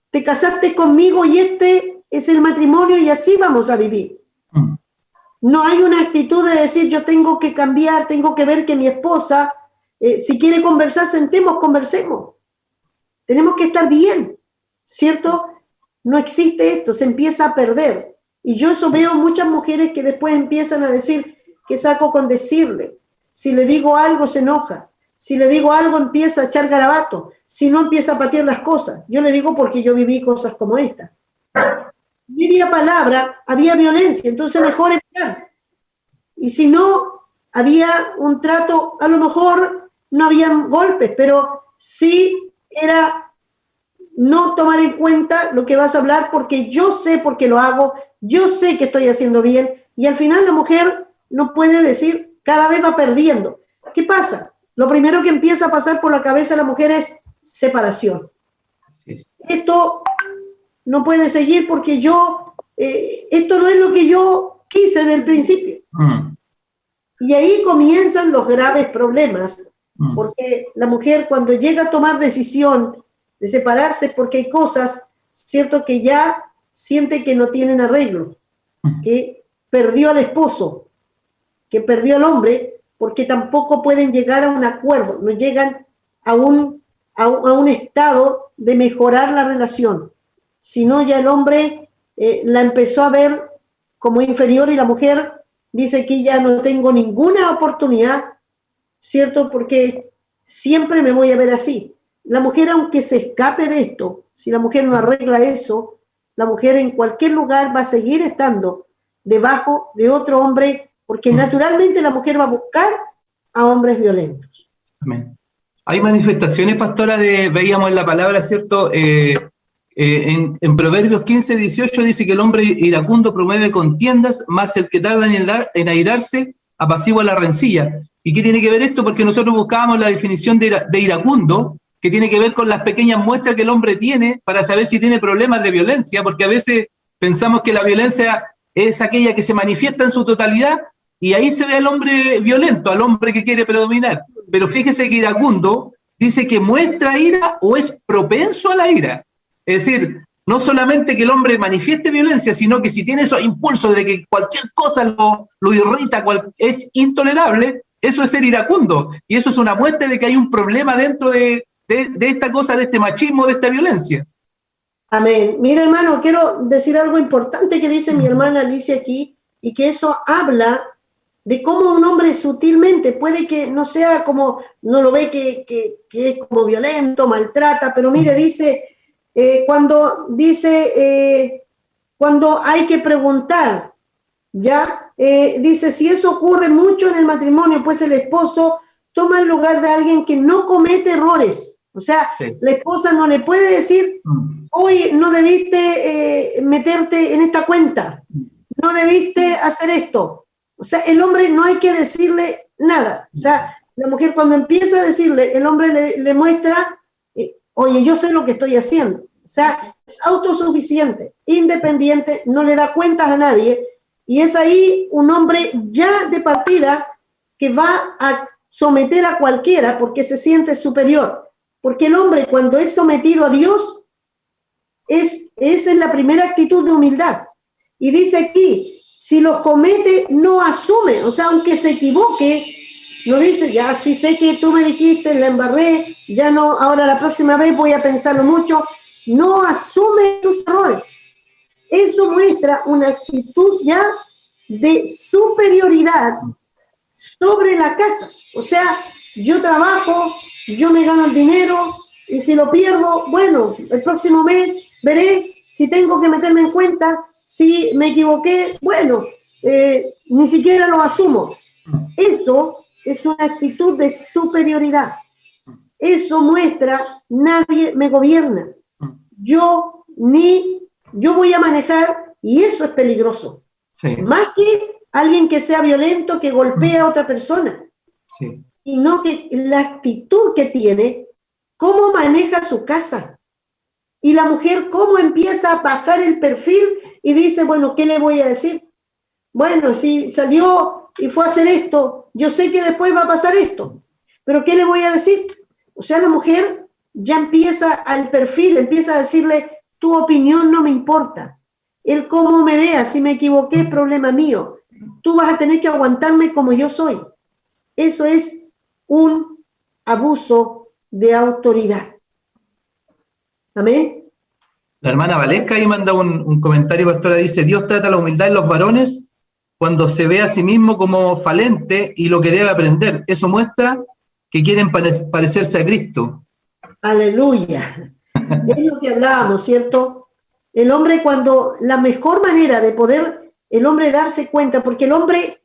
Te casaste conmigo y este es el matrimonio y así vamos a vivir. No hay una actitud de decir yo tengo que cambiar, tengo que ver que mi esposa, si quiere conversar, conversemos. Tenemos que estar bien, ¿cierto? No existe esto, se empieza a perder. Y yo eso veo muchas mujeres que después empiezan a decir, ¿qué saco con decirle? Si le digo algo se enoja, si le digo algo empieza a echar garabato, si no empieza a patear las cosas. Yo le digo porque yo viví cosas como esta. Media palabra, había violencia, entonces mejor esperar. Y si no, había un trato, a lo mejor no habían golpes, pero sí era no tomar en cuenta lo que vas a hablar porque yo sé por qué lo hago, yo sé que estoy haciendo bien, y al final la mujer no puede decir, cada vez va perdiendo. ¿Qué pasa? Lo primero que empieza a pasar por la cabeza de la mujer es separación. Esto no puede seguir porque esto no es lo que yo quise del principio. Y ahí comienzan los graves problemas, porque la mujer cuando llega a tomar decisión de separarse, porque hay cosas, cierto, que ya siente que no tienen arreglo, que perdió al esposo, que perdió al hombre, porque tampoco pueden llegar a un acuerdo, no llegan a un estado de mejorar la relación, sino ya el hombre la empezó a ver como inferior y la mujer dice que ya no tengo ninguna oportunidad, ¿cierto? Porque siempre me voy a ver así. La mujer, aunque se escape de esto, si la mujer no arregla eso, la mujer en cualquier lugar va a seguir estando debajo de otro hombre, porque naturalmente la mujer va a buscar a hombres violentos. Amén. Hay manifestaciones, pastora, veíamos en la palabra, ¿cierto? En Proverbios 15, 18 dice que el hombre iracundo promueve contiendas, más el que tarda en airarse apacigua la rencilla. ¿Y qué tiene que ver esto? Porque nosotros buscábamos la definición de iracundo, que tiene que ver con las pequeñas muestras que el hombre tiene para saber si tiene problemas de violencia, porque a veces pensamos que la violencia es aquella que se manifiesta en su totalidad, y ahí se ve al hombre violento, al hombre que quiere predominar. Pero fíjese que iracundo dice que muestra ira o es propenso a la ira. Es decir, no solamente que el hombre manifieste violencia, sino que si tiene esos impulsos de que cualquier cosa lo irrita, es intolerable, eso es ser iracundo. Y eso es una muestra de que hay un problema dentro de esta cosa, de este machismo, de esta violencia. Amén. Mira, hermano, quiero decir algo importante que dice mi hermana Alicia aquí, y que eso habla de cómo un hombre sutilmente, puede que no sea como, no lo ve que es como violento, maltrata, pero mire, dice, cuando hay que preguntar, ¿ya? Dice, si eso ocurre mucho en el matrimonio, pues el esposo toma el lugar de alguien que no comete errores. O sea, sí. La esposa no le puede decir, hoy no debiste meterte en esta cuenta, no debiste hacer esto. O sea, el hombre no hay que decirle nada. O sea, la mujer cuando empieza a decirle, el hombre le muestra, oye, yo sé lo que estoy haciendo. O sea, es autosuficiente, independiente, no le da cuentas a nadie. Y es ahí un hombre ya de partida que va a someter a cualquiera porque se siente superior. Porque el hombre cuando es sometido a Dios, esa es la primera actitud de humildad. Y dice aquí, si los comete, no asume. O sea, aunque se equivoque, no dice, ya sí sé que tú me dijiste, la embarré, ya no, ahora la próxima vez voy a pensarlo mucho. No asume sus errores. Eso muestra una actitud ya de superioridad sobre la casa. O sea, yo trabajo, yo me gano el dinero y si lo pierdo, bueno, el próximo mes veré si tengo que meterme en cuenta, si me equivoqué, bueno, ni siquiera lo asumo. Eso es una actitud de superioridad. Eso muestra, nadie me gobierna. Yo voy a manejar y eso es peligroso. Sí. Más que alguien que sea violento, que golpea a otra persona. Sí. Sino que la actitud que tiene, cómo maneja su casa. Y la mujer cómo empieza a bajar el perfil y dice, bueno, ¿qué le voy a decir? Bueno, si salió y fue a hacer esto, yo sé que después va a pasar esto. Pero ¿qué le voy a decir? O sea, la mujer ya empieza al perfil, empieza a decirle, tu opinión no me importa. El cómo me veas, si me equivoqué, es problema mío. Tú vas a tener que aguantarme como yo soy. Eso es un abuso de autoridad. Amén. La hermana Valesca ahí manda un comentario, pastora, dice, Dios trata la humildad en los varones cuando se ve a sí mismo como falente y lo que debe aprender. Eso muestra que quieren parecerse a Cristo. Aleluya. Es lo que hablábamos, ¿cierto? El hombre cuando, la mejor manera de poder el hombre darse cuenta, porque el hombre,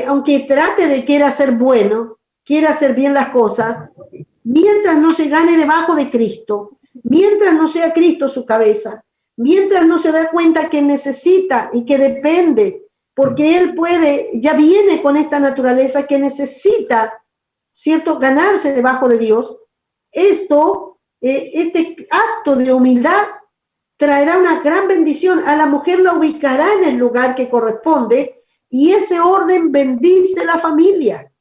aunque trate de quiera ser bueno, quiera hacer bien las cosas, mientras no se gane debajo de Cristo, mientras no sea Cristo su cabeza, mientras no se da cuenta que necesita y que depende, porque él puede, ya viene con esta naturaleza que necesita, ¿cierto?, ganarse debajo de Dios, este acto de humildad traerá una gran bendición. A la mujer la ubicará en el lugar que corresponde y ese orden bendice la familia.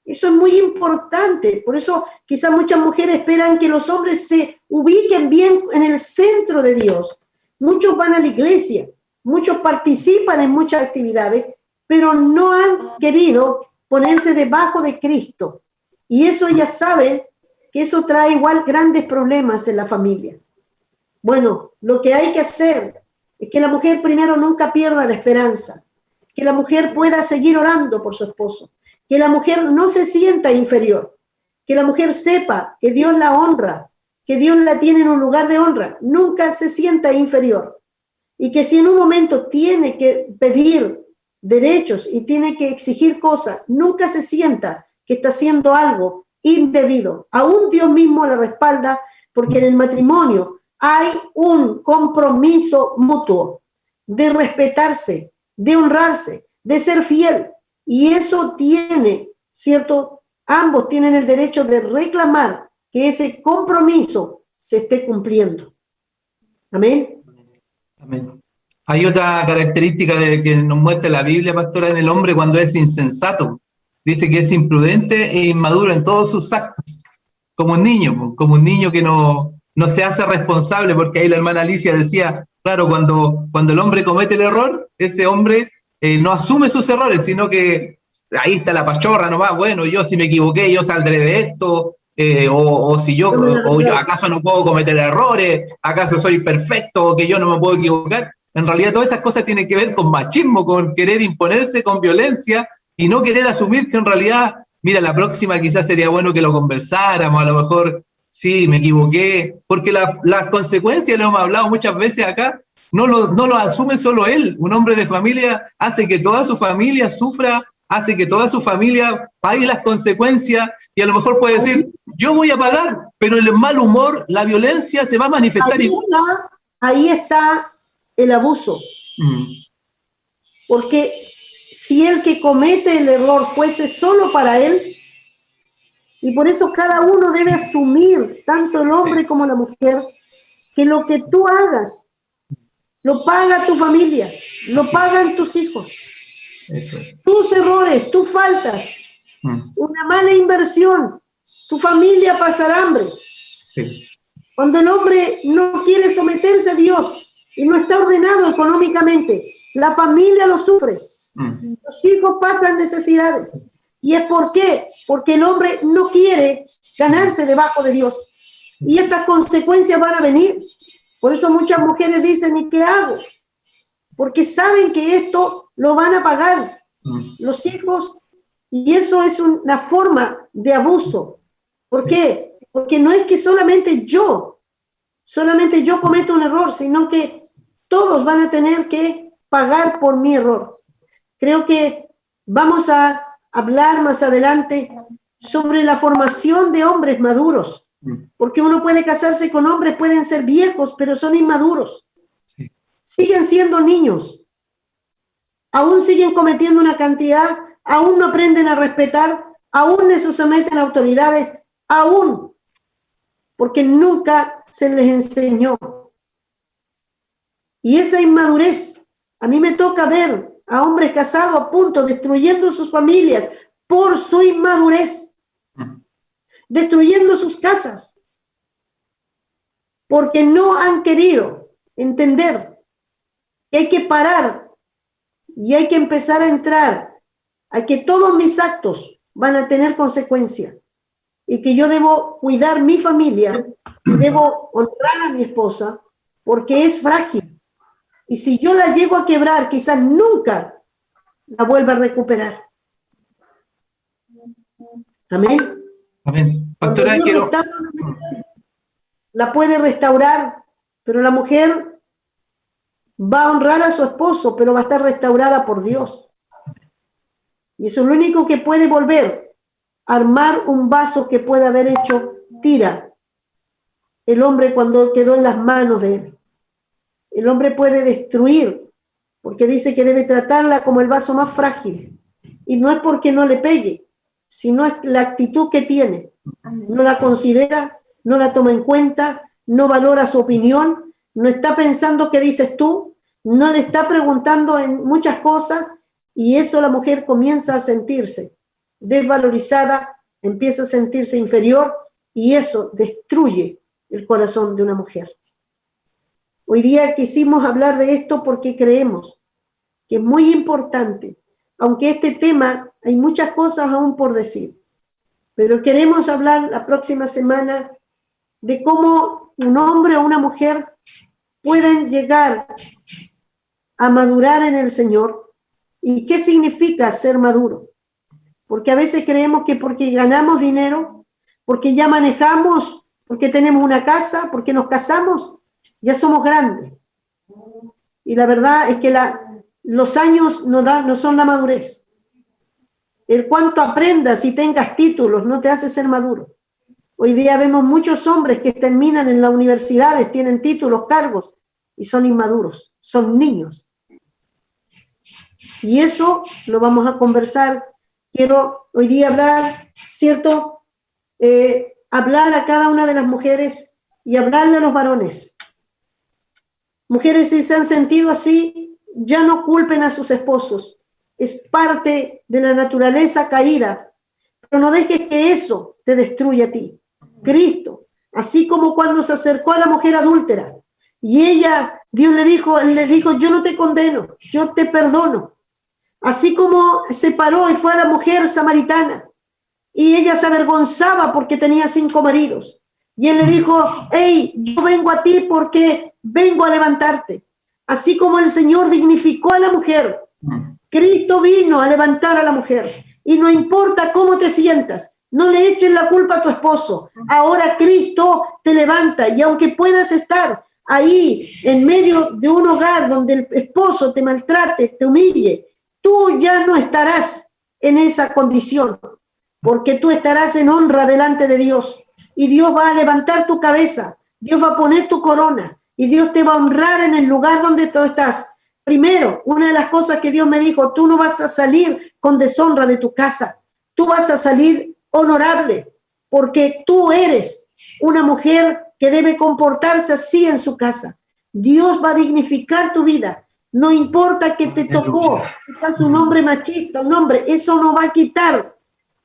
Eso es muy importante. Por eso quizás muchas mujeres esperan que los hombres se ubiquen bien en el centro de Dios. Muchos van a la iglesia, muchos participan en muchas actividades, pero no han querido ponerse debajo de Cristo. Y eso ya saben que eso trae igual grandes problemas en la familia. Bueno, lo que hay que hacer es que la mujer primero nunca pierda la esperanza, que la mujer pueda seguir orando por su esposo, que la mujer no se sienta inferior, que la mujer sepa que Dios la honra, que Dios la tiene en un lugar de honra, nunca se sienta inferior. Y que si en un momento tiene que pedir derechos y tiene que exigir cosas, nunca se sienta que está haciendo algo indebido. Aún Dios mismo la respalda, porque en el matrimonio hay un compromiso mutuo de respetarse, de honrarse, de ser fiel. Y eso tiene, ¿cierto? Ambos tienen el derecho de reclamar que ese compromiso se esté cumpliendo. Amén. Amén. Hay otra característica que nos muestra la Biblia, pastora, en el hombre cuando es insensato. Dice que es imprudente e inmaduro en todos sus actos. Como un niño que no se hace responsable, porque ahí la hermana Alicia decía, claro, cuando el hombre comete el error, ese hombre no asume sus errores, sino que ahí está la pachorra nomás, bueno, yo si me equivoqué, yo saldré de esto, o si yo, o yo, ¿acaso no puedo cometer errores? ¿Acaso soy perfecto o que yo no me puedo equivocar? En realidad todas esas cosas tienen que ver con machismo, con querer imponerse, con violencia y no querer asumir que en realidad, mira, la próxima quizás sería bueno que lo conversáramos, a lo mejor sí, me equivoqué, porque las consecuencias, lo hemos hablado muchas veces acá, no lo asume solo él. Un hombre de familia hace que toda su familia sufra, hace que toda su familia pague las consecuencias y a lo mejor puede decir, yo voy a pagar, pero el mal humor, la violencia se va a manifestar. Ahí está el abuso. Porque si el que comete el error fuese solo para él, y por eso cada uno debe asumir, tanto el hombre como la mujer, que lo que tú hagas, lo paga tu familia, lo pagan tus hijos. Eso es. Tus errores, tus faltas, una mala inversión, tu familia pasará hambre. Sí. Cuando el hombre no quiere someterse a Dios y no está ordenado económicamente, la familia lo sufre. Los hijos pasan necesidades. ¿Y es por qué? Porque el hombre no quiere ganarse debajo de Dios. Y estas consecuencias van a venir. Por eso muchas mujeres dicen, ¿y qué hago? Porque saben que esto lo van a pagar los hijos, y eso es una forma de abuso. ¿Por qué? Porque no es que solamente yo cometo un error, sino que todos van a tener que pagar por mi error. Creo que vamos a hablar más adelante sobre la formación de hombres maduros, porque uno puede casarse con hombres, pueden ser viejos, pero son inmaduros. Siguen siendo niños, aún siguen cometiendo una cantidad, aún no aprenden a respetar, aún no se someten a autoridades, aún, porque nunca se les enseñó. Y esa inmadurez, a mí me toca ver a hombres casados a punto, destruyendo sus familias por su inmadurez, destruyendo sus casas, porque no han querido entender que hay que parar y hay que empezar a entrar a que todos mis actos van a tener consecuencias y que yo debo cuidar mi familia y debo honrar a mi esposa porque es frágil. Y si yo la llego a quebrar, quizás nunca la vuelva a recuperar. Amén. Amén. Pastora, quiero... La puede restaurar, pero la mujer va a honrar a su esposo, pero va a estar restaurada por Dios. Y eso es lo único que puede volver a armar un vaso que puede haber hecho tira el hombre cuando quedó en las manos de él. El hombre puede destruir, porque dice que debe tratarla como el vaso más frágil. Y no es porque no le pegue, sino es la actitud que tiene. No la considera, no la toma en cuenta, no valora su opinión, no está pensando qué dices tú, no le está preguntando en muchas cosas, y eso la mujer comienza a sentirse desvalorizada, empieza a sentirse inferior, y eso destruye el corazón de una mujer. Hoy día quisimos hablar de esto porque creemos que es muy importante, aunque este tema hay muchas cosas aún por decir, pero queremos hablar la próxima semana de cómo un hombre o una mujer pueden llegar a madurar en el Señor y qué significa ser maduro. Porque a veces creemos que porque ganamos dinero, porque ya manejamos, porque tenemos una casa, porque nos casamos, ya somos grandes. Y la verdad es que los años no son la madurez. El cuanto aprendas y tengas títulos no te hace ser maduro. Hoy día vemos muchos hombres que terminan en las universidades, tienen títulos, cargos, y son inmaduros, son niños. Y eso lo vamos a conversar. Quiero hoy día hablar, ¿cierto? Hablar a cada una de las mujeres y hablarle a los varones. Mujeres, si se han sentido así, ya no culpen a sus esposos. Es parte de la naturaleza caída, pero no dejes que eso te destruya a ti. Cristo, así como cuando se acercó a la mujer adúltera y ella, Dios le dijo, yo no te condeno, yo te perdono. Así como se paró y fue a la mujer samaritana, y ella se avergonzaba porque tenía 5 maridos. Y él le dijo, hey, yo vengo a ti porque vengo a levantarte. Así como el Señor dignificó a la mujer, Cristo vino a levantar a la mujer. Y no importa cómo te sientas, no le eches la culpa a tu esposo. Ahora Cristo te levanta, y aunque puedas estar ahí en medio de un hogar donde el esposo te maltrate, te humille, tú ya no estarás en esa condición, porque tú estarás en honra delante de Dios, y Dios va a levantar tu cabeza, Dios va a poner tu corona, y Dios te va a honrar en el lugar donde tú estás. Primero, una de las cosas que Dios me dijo, tú no vas a salir con deshonra de tu casa, tú vas a salir honorable, porque tú eres una mujer que debe comportarse así en su casa. Dios va a dignificar tu vida. No importa que te tocó, quizás un hombre machista, un hombre, eso no va a quitar.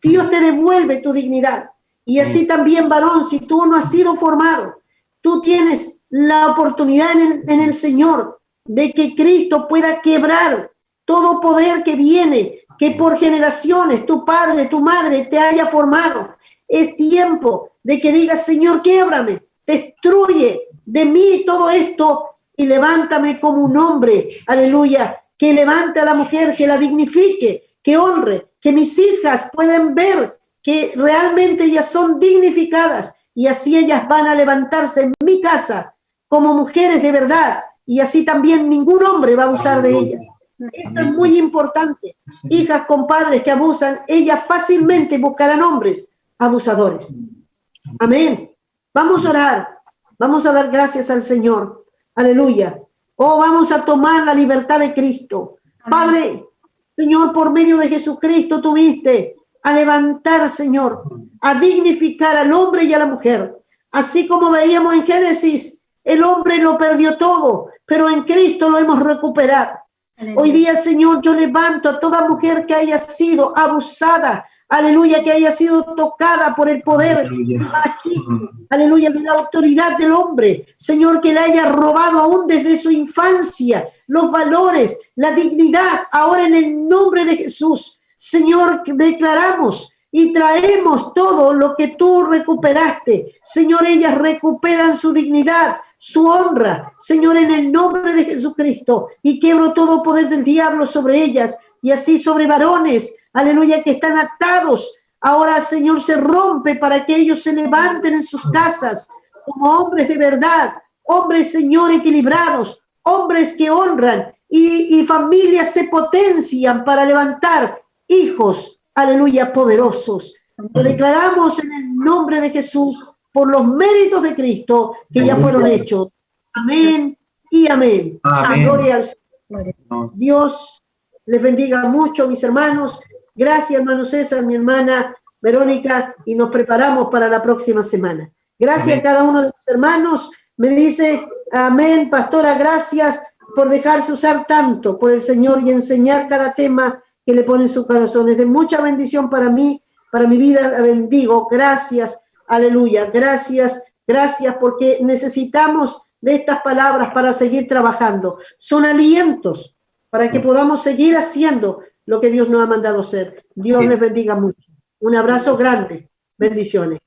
Dios te devuelve tu dignidad. Y así también, varón, si tú no has sido formado, tú tienes la oportunidad en el Señor de que Cristo pueda quebrar todo poder que viene, que por generaciones tu padre, tu madre te haya formado. Es tiempo de que digas, Señor, québrame, destruye de mí todo esto y levántame como un hombre, aleluya, que levante a la mujer, que la dignifique, que honre, que mis hijas puedan ver que realmente ellas son dignificadas, y así ellas van a levantarse en mi casa como mujeres de verdad, y así también ningún hombre va a abusar de ellas. Esto es muy importante. Hijas con padres que abusan, ellas fácilmente buscarán hombres abusadores. Amén. Vamos a orar. Vamos a dar gracias al Señor. Aleluya. Oh, vamos a tomar la libertad de Cristo. Padre, Señor, por medio de Jesucristo tuviste a levantar, Señor, a dignificar al hombre y a la mujer. Así como veíamos en Génesis, el hombre lo perdió todo, pero en Cristo lo hemos recuperado. Hoy día, Señor, yo levanto a toda mujer que haya sido abusada, aleluya, que haya sido tocada por el poder machismo, aleluya, de la autoridad del hombre, Señor, que le haya robado aún desde su infancia los valores, la dignidad. Ahora en el nombre de Jesús, Señor, declaramos y traemos todo lo que tú recuperaste. Señor, ellas recuperan su dignidad, su honra, Señor, en el nombre de Jesucristo, y quiebro todo poder del diablo sobre ellas, y así sobre varones, aleluya, que están atados. Ahora, Señor, se rompe para que ellos se levanten en sus casas como hombres de verdad, hombres, Señor, equilibrados, hombres que honran, y familias se potencian para levantar hijos, aleluya, poderosos. Lo declaramos en el nombre de Jesús, por los méritos de Cristo que ya fueron hechos. Amén y amén. Amén. Gloria al Señor. Dios les bendiga mucho, mis hermanos. Gracias, hermano César, mi hermana Verónica, y nos preparamos para la próxima semana. Gracias a cada uno de mis hermanos. Me dice, amén, pastora, gracias por dejarse usar tanto por el Señor y enseñar cada tema que le pone en su corazón. Es de mucha bendición para mí, para mi vida. La bendigo. Gracias. Aleluya, gracias, gracias, porque necesitamos de estas palabras para seguir trabajando. Son alientos para que podamos seguir haciendo lo que Dios nos ha mandado hacer. Dios les bendiga mucho. Un abrazo grande. Bendiciones.